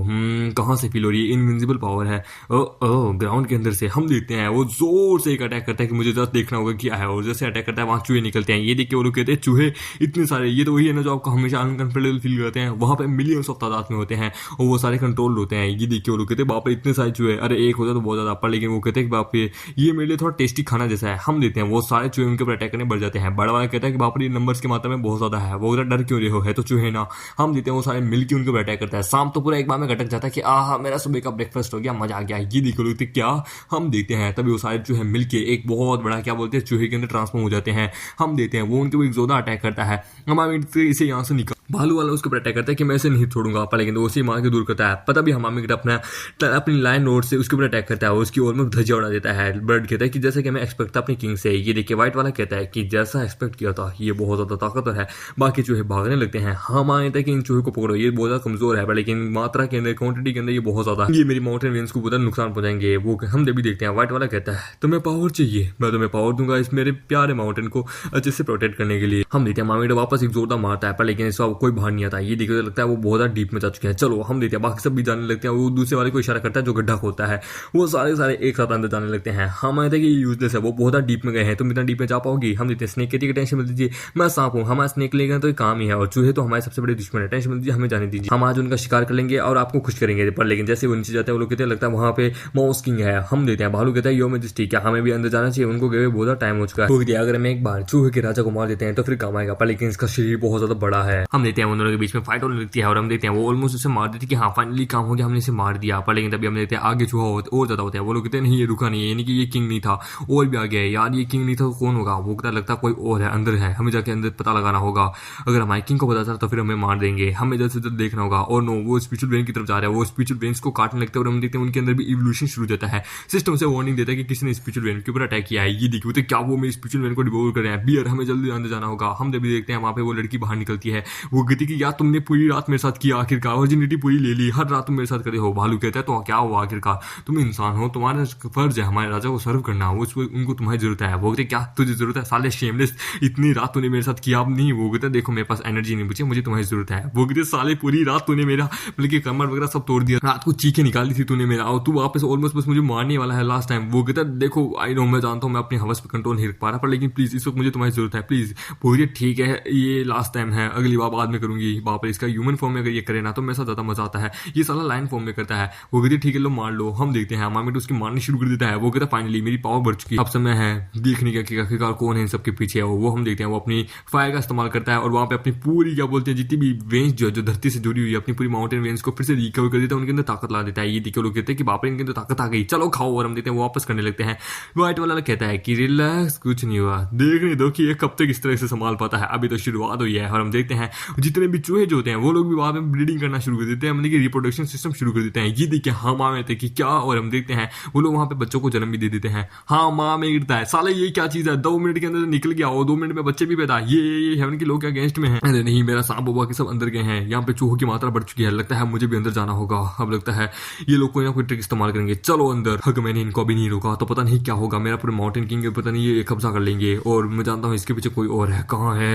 कहाँ से फील हो रही है? इनविंसिबल पावर है ग्राउंड के अंदर से। हम देखते हैं वो जोर से एक अटैक करता है कि मुझे जस्ट देखना होगा क्या है, और जैसे अटैक करता है वहां चूहे निकलते हैं। ये देख के वो लोग कहते हैं चूहे इतने सारे, ये तो वही है ना जो आपको हमेशा अनकंफर्टेबल फील करते हैं। वहां पे मिलियंस ऑफ तादाद में होते हैं और वो सारे कंट्रोल होते हैं। ये देख के वो लोग कहते हैं बाप रे इतने सारे चूहे, अरे एक होता तो बहुत ज्यादा, पर लेकिन वो कहते हैं बाप रे ये मेरे लिए थोड़ा टेस्टी खाना जैसा है। हम देते हैं वो सारे चूहे उनके ऊपर अटैक करने बढ़ जाते हैं। बड़ा वाला कहता है कि बाप रे नंबर्स की मात्रा में बहुत ज्यादा है। वो डर क्यों रहे हो, है तो चूहे ना। हम देते हैं वो सारे मिलकर उनके ऊपर अटैक करता है। शाम तो पूरा एक बार में घटक जाता है कि आहा मेरा सुबह का ब्रेकफास्ट हो गया, मजा आ गया। ये देखो लोग क्या हम देखते हैं तभी वो सारे चूहे मिलके एक बहुत बड़ा क्या बोलते हैं चूहे के अंदर ट्रांसफॉर्म हो जाते हैं। हम देते हैं वो उनके ऊपर एक जोरदार अटैक करता है। हम इसे यहाँ से निकाल भालू वाला उसके ऊपर अटैक करता है कि मैं इसे नहीं छोड़ूंगा पर लेकिन वो उसी मार के दूर करता है। पता भी हमामी अपनी लाइन नोट से उसके ऊपर अटैक करता है और उसकी ओर में धज्जियां उड़ा देता है। बर्ड कहता है कि जैसे कि मैं एक्सपेक्ट था अपनी किंग से। ये देखिए व्हाइट वाला कहता है कि जैसा एक्सपेक्ट किया था ये बहुत ज्यादा ताकतवर है। बाकी चूहे भागने लगते हैं। हाँ मानता है कि इन चूहे को पकड़ो, ये बहुत ज्यादा कमजोर है पर लेकिन मात्रा के अंदर, क्वांटिटी के अंदर ये बहुत ज्यादा, ये मेरी माउंटेन रेंज को बहुत नुकसान पहुंचाएंगे। वो हम भी देखते हैं। व्हाइट वाला कहता है तुम्हें पावर चाहिए, मैं तुम्हें पावर दूंगा इस मेरे प्यारे माउंटेन को अच्छे से प्रोटेक्ट करने के लिए। हम देखते हैं मामी वापस एक जोरदार मारता है पर लेकिन इसका कोई बाहर नहीं आता। ये देखकर लगता है वो बहुत ज्यादा डीप में जा चुके हैं। चलो हम देखते हैं बाकी सब भी जाने लगते हैं। वो दूसरे वाले को इशारा करता है जो गड्ढा खोलता है। वो सारे एक साथ अंदर जाने लगते हैं। हम कहते हैं कि यूजलेस है, वो बहुत ज्यादा डीप में गए हैं, तुम इतना डीप में जा पाओगी। हम देखते हैं स्नेक कहती है टेंशन मत लीजिए, मैं सांप हूँ, हमारा स्नेक लेगा तो काम ही है और चूहे तो हमारे सबसे बड़े दुश्मन है, टेंशन मत लीजिए, हमें जाने दीजिए, हम आज उनका शिकार कर लेंगे और आपको खुश करेंगे। पर लेकिन जैसे वो नीचे जाते हैं वो लोग कहते हैं लगता है वहां पे माउस किंग है। हम देते हैं भालू कहता है यो मैजेस्टी है, हमें भी अंदर जाना चाहिए, उनको गए बहुत टाइम हो चुका है। अगर मैं एक बार चूहे के राजा को मार देते हैं तो फिर काम आएगा पर लेकिन इसका शरीर बहुत ज्यादा बड़ा है। हम देते हैं उन दोनों के बीच में फाइट होने लगती है और हम देखते हैं वो ऑलमोस्ट उसे मार देती है कि हाँ फाइनली काम हो गया, हमने इसे मार दिया। पर लेकिन तभी हम देखते हैं आगे चूहा और ज्यादा होता है। वो लोग कहते हैं नहीं ये रुका नहीं है, यानी कि ये किंग नहीं था और भी आ गया है। यार ये किंग नहीं था तो कौन होगा? वो कहता लगता कोई और है, अंदर है, हमें जाके अंदर पता लगाना होगा। अगर हमारे किंग को पता चला तो फिर हमें मार देंगे, हमें इधर से उधर देखना होगा। और नो वो स्पिरिचुअल ब्रेन की तरफ जा रहा है, वो स्पिरिचुअल ब्रेन्स को काटने लगते हैं और हम देखते हैं उनके अंदर भी इवोल्यूशन शुरू हो जाता है। सिस्टम से वार्निंग देता है कि किसी ने स्पिरिचुअल ब्रेन के ऊपर अटैक किया है। ये देखिए तो क्या वो मेरे स्पिरिचुअल ब्रेन को डिवोर कर रहे हैं। बियर हमें जल्दी अंदर जाना होगा। हम भी देखते हैं वहां पे वो लड़की बाहर निकलती है। वो कहती कि यार तुमने पूरी रात मेरे साथ किया, आखिरकार वर्जिनिटी पूरी ले ली, हर रात तुम मेरे साथ करे हो। भालू कहता है तो क्या हुआ, आखिरकार तुम इंसान हो, तुम्हारा फर्ज है हमारे राजा को सर्व करना, उनको तुम्हारी जरूरत है। वो कहते क्या तुझे जरूरत है साले शेमलेस, इतनी रात तूने मेरे साथ किया। अब नहीं, वो कहते देखो मेरे पास एनर्जी नहीं बची, मुझे तुम्हारी जरूरत है। वो कहते साले पूरी रात तूने मेरा बल्कि कमर वगैरह सब तोड़ दिया, रात को चीखें निकाली थी तूने मेरा और तू वापस ऑलमोस्ट बस मुझे मारने वाला है लास्ट टाइम। वो कहता देखो आई नो मैं जानता हूँ मैं अपनी हवस पर कंट्रोल नहीं रख पा रहा पर लेकिन प्लीज इस वक्त मुझे तुम्हारी जरूरत है, प्लीज। वो ठीक है ये लास्ट टाइम है, अगली बार बाद में करूंगी। बाप रे इसका ह्यूमन फॉर्म में अगर ये करे ना तो मेरे साथ ज्यादा मजा आता है, ये साला लाइन फॉर्म में करता है। वो कहती ठीक है लो मार लो। हम देखते हैं मामिट उसकी मारनी शुरू कर देता है। वो कहता फाइनली मेरी पावर बढ़ चुकी है, अब समय है देखने का कि आखिरकार कौन है इन सबके पीछे। वो हम देखते हैं वो अपनी फायर का इस्तेमाल करता है और वहां पे अपनी पूरी क्या बोलते हैं जितनी भी वेंस जो धरती से जुड़ी हुई है अपनी पूरी माउंटेन वेंस को फिर से रिकवर कर देता है, उनके अंदर ताकत ला देता है। ये देखो लोग कहते हैं कि बाप रे इनके अंदर ताकत आ गई, चलो खाओ। और हम देखते हैं वो वापस करने लगते हैं। व्हाइट वाला कहता है कि रिलैक्स कुछ नहीं हुआ, देखने दो कि ये कब तक इस तरह से संभाल पाता है, अभी तो शुरुआत हुई है। और हम देखते हैं जितने भी चूहे जो होते हैं वो लोग भी वहां पे ब्रीडिंग करना शुरू कर देते हैं, मतलब कि रिप्रोडक्शन सिस्टम शुरू कर देते हैं। ये देखिए हाँ माँ में थे कि क्या, और हम देखते हैं वो लोग वहां पे बच्चों को जन्म भी दे देते हैं। हाँ माँ में गिरता है, साले ये क्या चीज है, 2 मिनट के अंदर निकल गया और 2 मिनट में बच्चे भी पैदा। ये हेवन के लोग क्या अगेंस्ट में हैं? अरे नहीं मेरा सांप बाबा के सब अंदर गए हैं, यहाँ पे चूहों की मात्रा बढ़ चुकी है, लगता है मुझे भी अंदर जाना होगा। अब लगता है ये लोग कोई ना कोई ट्रिक इस्तेमाल करेंगे, चलो अंदर। अगर मैंने इनको अभी नहीं रोका तो पता नहीं क्या होगा, मेरा पूरे माउंटेन किंग पता नहीं ये कब्जा कर लेंगे और मैं जानता हूँ इसके पीछे कोई और है। कहाँ है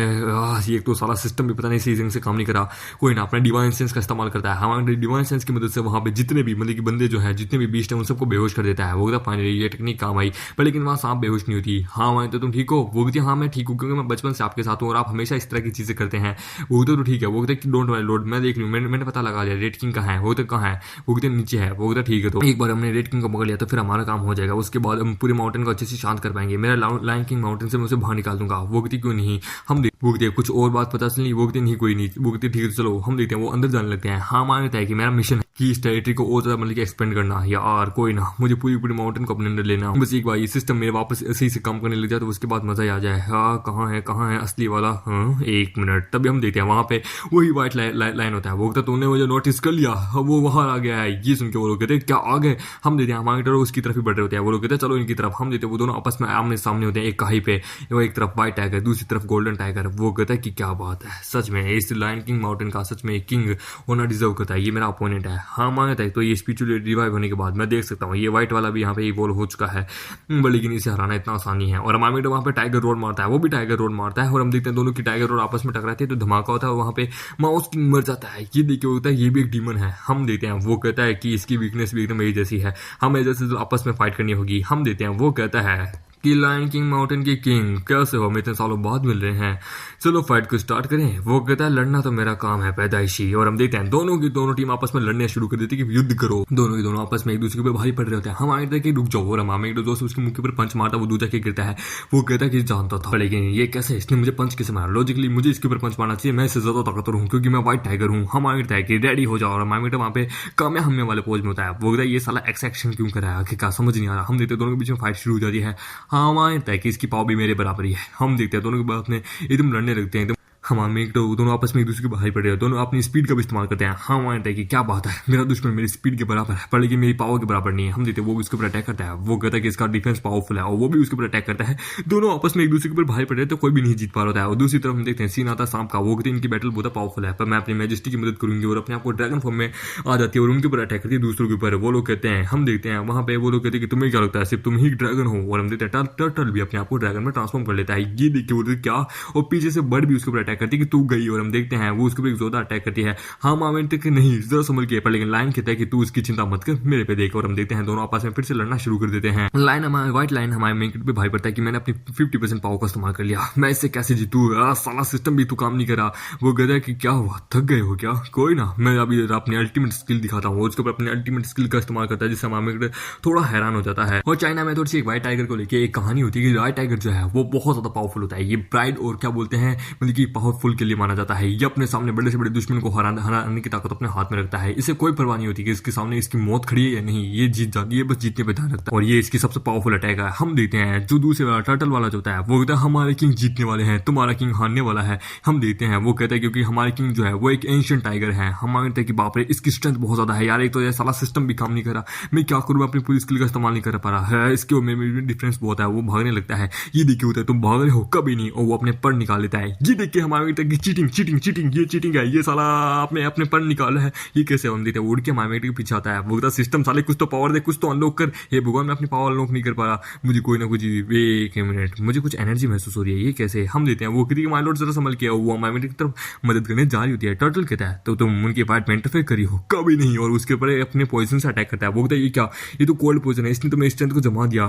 ये? एक तो सारा सिस्टम भी पता नहीं सही ढंग से काम नहीं करा। कोई ना अपना डिवाइन सेंस का इस्तेमाल करता है, हमारे डिवाइन सेंस की मदद से वहां पे जितने भी मतलब कि बंदे जो है जितने भी बीस्ट है उन सबको बेहोश कर देता है। वो कहता फाइनली ये टेक्निक काम आई, पर लेकिन वहां सांप बेहोश नहीं होती। हाँ मैं तो तुम ठीक हो? वो कहती हाँ मैं ठीक हूँ क्योंकि मैं बचपन से आपके साथ हूँ और आप हमेशा इस तरह की चीजें करते हैं। वो तो ठीक है। वो कहते डोंट वरी लोड, मैं देख लूँ, मैंने पता लगा लिया रेड किंग कहाँ है। वो तो कहाँ है? वो कहते नीचे है। वो कहता ठीक है, तो एक बार हमने रेड किंग को पकड़ लिया तो फिर हमारा काम हो जाएगा, उसके बाद हम पूरे माउंटेन को अच्छे से शांत कर पाएंगे, मेरा लायन किंग माउंटेन से मैं उसे बाहर निकाल दूंगा। वो कहती क्यों नहीं, हम वो कहते कुछ और बात पता चली। वो कहते नहीं कोई नहीं। वो कहते ठीक है चलो हम देखते हैं। वो अंदर जाने लगते हैं। हाँ मानता है कि मेरा मिशन है कि इस टेरिटरी को और ज्यादा मतलब कि एक्सपेंड करना, यार कोई ना मुझे पूरी माउंटेन को अपने अंदर लेना, बस एक बार ये सिस्टम मेरे वापस सही से काम करने लग जाए तो उसके बाद मजा ही आ जाए। हाँ कहाँ है असली वाला? हाँ 1 मिनट। तभी हम देखते हैं वहां पे वही व्हाइट लाइन होता है। वो कहता तूने मुझे नोटिस कर लिया, वो बाहर आ गया है। ये सुन के वो लोग कहते क्या आ गए? हम देते हैं हमारी तरफ उसकी तरफ ही बढ़ रहे होते हैं। वो लोग कहते हैं चलो इनकी तरफ। हम देते हैं वो दोनों आपस में आमने सामने होते हैं एक कहीं पे, वो एक तरफ व्हाइट टाइगर दूसरी तरफ गोल्डन टाइगर। वो कहता है कि क्या बात है, सच में इस लायन किंग माउंटेन का सच में किंग होना डिजर्व करता है, ये मेरा अपोनेंट है। हाँ मानता है तो ये स्पिरिचुअल रिवाइव होने के बाद मैं देख सकता हूँ ये व्हाइट वाला भी यहाँ पे इवॉल्व हो चुका है, लेकिन इसे हराना इतना आसानी है। और हमारे वहाँ पे टाइगर रोड मारता है, वो भी टाइगर रोड मारता है और हम देखते हैं दोनों की टाइगर रोड आपस में टकराती है तो धमाका होता है। वहाँ पे माउस किंग मर जाता है। ये देखिए होता है ये भी एक डीमन है। हम देते हैं वो कहता है कि इसकी वीकनेस भी एकदम मेरी जैसी है, हमें जैसे आपस में फाइट करनी होगी। हम देते हैं वो कहता है कि लायन किंग माउंटेन की किंग कैसे हो, हम इतने सालों बाद मिल रहे हैं, चलो फाइट को स्टार्ट करें। वो कहता है लड़ना तो मेरा काम है पैदाइशी। और हम देखते हैं दोनों टीम आपस में लड़ने शुरू कर देती है कि युद्ध करो। दोनों की दोनों आपस में एक दूसरे के ऊपर भारी पड़ रहे होते हैं। हम आगे कि रुक जाओ, और हम एक दोस्त उसके मुंह के ऊपर पंच मारता, वो दूसरा के गिरता है। वो कहता है कि जानता था लेकिन ये कैसे, इसने मुझे पंच कैसे मारा, लॉजिकली मुझे इसके ऊपर पंच मारना चाहिए, मैं इससे ज्यादा ताकतवर हूँ क्योंकि मैं व्हाइट टाइगर हूँ। हम आगे है कि रेडी हो जाओ। और हमारे वहाँ पे कामया हमें वाले पोज में होता है। वो कहता है ये साला एक्शन क्यों कराया, आखिरकार समझ नहीं आ रहा। हम देखते दोनों के बीच में फाइट शुरू हो जाती है। हाँ हमारे इसकी पाव भी मेरे बराबर ही है। हम देखते हैं दोनों के बाद में एकदम लड़ने लगते हैं। हमारे में तो दोनों आपस में एक दूसरे के भाई पड़ रहे हैं, दोनों अपनी स्पीड का भी इस्तेमाल करते हैं। हम मानते हैं कि क्या बात है, मेरा दुश्मन मेरी स्पीड के बराबर है पर लेकिन मेरी पावर के बराबर नहीं है। हम देते वो भी उसके ऊपर अटैक करता है, वो कहता है कि इसका डिफेंस पावरफुल है और वो भी उसके ऊपर अटैक करता है। दोनों आपस में एक दूसरे के ऊपर भाई पड़ रहे हैं तो कोई भी नहीं जीत पा रहा है। और दूसरी तरफ हम देखते हैं सीन आता है सांप का, वो कहते हैं इनकी बैटल बहुत पावरफुल है पर मैं अपनी मैजेस्टी की मदद करूंगी और अपने आप को ड्रैगन फॉर्म में आ जाती है और उनके ऊपर अटैक करती है दूसरों के ऊपर। वो लोग कहते हैं, हम देखते हैं वहां पे वो लोग कहते हैं कि तुम्हें क्या लगता है सिर्फ तुम ही ड्रैगन हो, और हम देखते हैं टर्टल भी अपने आप को ड्रैगन में ट्रांसफॉर्म कर लेता है। ये देखिए वो क्या, और पीछे से बर्ड भी उसके ऊपर अटैक करती है कि तू गई, और हम देखते हैं वो उसके ऊपर जोरदार अटैक करती है। हम आवेंट कि नहीं जरा संभल के, पर लेकिन लाइन कहता है कि तू उसकी चिंता मत कर, मेरे पे देख। और हम देखते हैं दोनों आपस में फिर से लड़ना शुरू कर देते हैं। लाइन हमारे व्हाइट लाइन हमारे मेन पे भाई पड़ता है कि मैंने अपनी 50% पावर का इस्तेमाल कर लिया, मैं इससे कैसे जीतू, साला सिस्टम भी तू काम नहीं करा। वो कहता है कि क्या हुआ, थक गए हो क्या, कोई ना मैं अभी अपनी अल्टीमेट स्किल दिखाता हूँ। उसके ऊपर अपनी अल्टीमेट स्किल का इस्तेमाल करता है जिससे हमारे थोड़ा हैरान हो जाता है। और चाइना में थोड़ी सी एक व्हाइट टाइगर को लेके एक कहानी होती है कि व्हाइट टाइगर जो है वो बहुत ज्यादा पावरफुल होता है। ये प्राइड और क्या बोलते हैं मतलब कि पावरफुल के लिए माना जाता है। ये अपने सामने बड़े से बड़े दुश्मन को हराने की ताकत अपने हाथ में रखता है। इसे कोई परवाह नहीं होती कि इसके सामने इसकी मौत खड़ी है या नहीं, ये जीत जाती है, बस जीतने पे ध्यान रखता है। और ये इसकी सबसे पावरफुल अटैक है। हम देखते हैं जो दूसरे वाला टर्टल वाला जो होता है वो कहता है हमारे किंग जीतने वाले हैं, तुम्हारा किंग हारने वाला है। हम देखते हैं वो कहता है क्योंकि हमारे किंग जो है वो एक एंशिएंट टाइगर है। हम मानते हैं कि बाप रे इसकी स्ट्रेंथ बहुत ज्यादा है यार, एक तो ये साला सिस्टम भी काम नहीं कर रहा, मैं क्या करूँ, अपनी पूरी स्किल का इस्तेमाल नहीं कर पा रहा है, इसके में डिफरेंस बहुत है। वो भागने लगता है, ये देखिए होता है तुम भाग रहे हो कभी नहीं, और वो अपने पर निकाल लेता है। ये देख के हमारे चीटिंग चीटिंग चीटिंग, ये चीटिंग है, ये साला अपने पर निकाला है, ये कैसे। हम देते हैं उड़ के हमारे के पीछे आता है, वो कहता सिस्टम साले कुछ तो पावर दे, कुछ तो अनलॉक कर। ये भगवान मैं अपनी पावर अनलॉक नहीं कर पा रहा, मुझे कोई ना कुछ, एक मिनट मुझे कुछ एनर्जी महसूस हो रही है, ये कैसे। हम देते हैं वो कहती है माय लॉर्ड जरा संभल के, वो हमारे की तरफ मदद करने जा रही होती है। टर्टल कहता है तो तुम उनकी पार्ट में इंटरफेयर करी हो, कभी नहीं, और उसके ऊपर अपने पॉइजन से अटैक करता है। वो कहता है ये क्या, ये तो कोल्ड पॉइजन है, इसने तो मेरी स्ट्रेंथ को जमा दिया,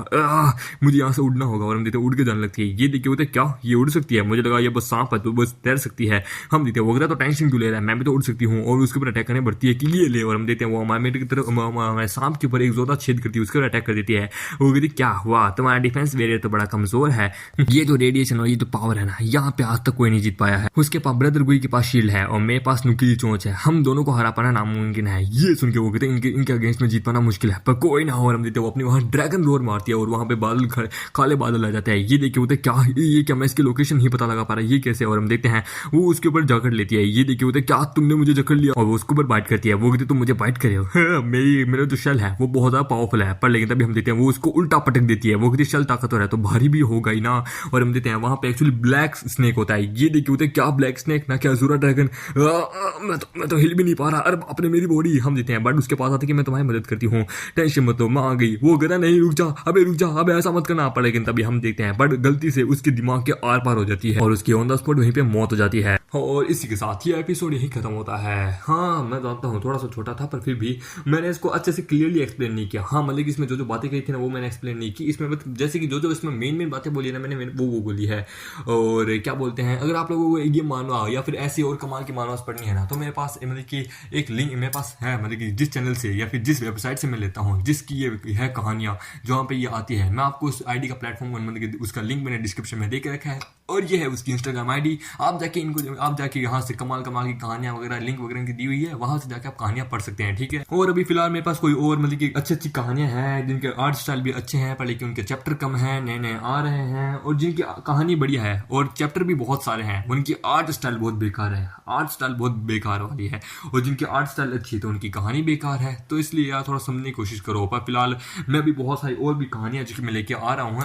मुझे यहाँ से उड़ना होगा। और हम देते हैं उड़ के जाने लगती है। ये देखिए होता है क्या, ये उड़ सकती है, मुझे लगा ये बस सांप है तो बस तैर सकती है। हम देते हैं वो कहता तो टेंशन क्यों ले रहा है, मैं भी तो उड़ सकती हूँ, और उसके ऊपर अटैक करने बढ़ती है कि ये ले। और हम देते हैं वो हमारे की तरफ सांप के ऊपर एक जोरदार छेद करती है, उसके ऊपर अटैक कर देती है। वो कहती क्या हुआ, तुम्हारा डिफेंस वेरियर तो बड़ा कमजोर है, ये जो रेडिएशन और ये जो पावर है ना, यहाँ पे आज तक कोई नहीं जीत पाया है। उसके पास ब्रदर गुई के पास शील्ड है और मेरे पास नुकीली चोंच है, हम दोनों को हरा पाना नामुमकिन है। ये सुन के वो कहते हैं इनके अगेंस्ट में जीत पाना मुश्किल है, पर कोई ना हो। और हम देते हैं वो अपनी वहां ड्रैगन रोर मारती है और वहां पे बादल काले बादल आ जाते हैं। ये देखिए होते क्या, ये क्या, मैं इसकी लोकेशन नहीं पता लगा पा रहा, ये कैसे। और हम देखते हैं वो उसके ऊपर जकड़ लेती है। ये देखिए होते क्या, तुमने मुझे जकड़ लिया, और वो उसके ऊपर बाइट करती है। वो कहते तुम मुझे बाइट करे हो, मेरा जो शेल है वो बहुत ज्यादा पावरफुल है, पर लेकिन तभी हम देखते हैं वो उसको उल्टा पटक देती है। वो कहती शेल ताकतवर है तो भारी भी होगा ही ना। और हम देते हैं वहां पे एक्चुअली ब्लैक स्नेक होता है। ये देखिए होते क्या, ब्लैक स्नेक ना क्या अज़ूरा ड्रैगन, मैं तो हिल भी नहीं पा रहा, अरे अपने मेरी बॉडी। हम देते हैं बट उसके पास आते कि मैं तुम्हारी मदद करती हूँ, टेंशन मत लो, मैं आ गई। वो कहता नहीं रुक जा, रुक जा, अबे ऐसा मत करना। पर लेकिन तभी हम देखते हैं बट गलती से उसके दिमाग के आर पार हो जाती है और उसकी ऑन द स्पॉट वहीं पे मौत हो जाती है। और इसी के साथ ये एपिसोड यही खत्म होता है। हाँ मैं जानता हूँ थोड़ा सा छोटा था, पर फिर भी मैंने इसको अच्छे से क्लियरली एक्सप्लेन नहीं किया। हाँ मतलब इसमें जो बातें कही थी ना वो मैंने एक्सप्लेन नहीं की। इसमें जैसे कि जो इसमें मेन बातें बोली ना मैंने वो बोली है। और क्या बोलते हैं, अगर आप लोगों को ये मानवा या फिर ऐसी और कमाल की मानवास पढ़नी है ना, तो मेरे पास मतलब कि एक लिंक मेरे पास है, मतलब कि जिस चैनल से या फिर जिस वेबसाइट से मैं लेता हूँ, जिसकी ये है कहानियाँ जहाँ पे ये आती है, मैं आपको उस आईडी का प्लेटफॉर्म मतलब कि उसका लिंक मैंने डिस्क्रिप्शन में दे के रखा है। और ये है उसकी इंस्टाग्राम आईडी, आप जाके यहाँ से कमाल की कहानियां वगैरह लिंक वगैरह की दी हुई है, वहां से जाके आप कहानियां पढ़ सकते हैं, ठीक है। और अभी फिलहाल मेरे पास कोई और मतलब कि अच्छी कहानियां हैं जिनके आर्ट स्टाइल भी अच्छे हैं, पर लेकिन उनके चैप्टर कम है, नए आ रहे हैं, और जिनकी कहानी बढ़िया है और चैप्टर भी बहुत सारे हैं, उनकी आर्ट स्टाइल बहुत बेकार है, आर्ट स्टाइल बहुत बेकार वाली है। और जिनकी आर्ट स्टाइल अच्छी है तो उनकी कहानी बेकार है। तो इसलिए यार थोड़ा समझने की कोशिश करो। पर फिलहाल मैं भी बहुत सारी और भी कहानियां जो कि मैं लेके आ रहा हूँ,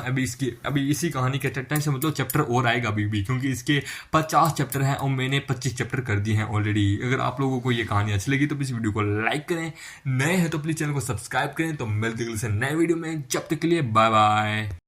अभी इसी कहानी के टेंशन मतलब चैप्टर और आएगा अभी भी, क्योंकि इसके 50 चैप्टर हैं और मैंने 25 चैप्टर कर दिए हैं ऑलरेडी। अगर आप लोगों को ये कहानी अच्छी लगी तो प्लीज वीडियो को लाइक करें, नए हैं तो प्लीज चैनल को सब्सक्राइब करें। तो मिलते हैं नए वीडियो में, जब तक के लिए बाय बाय।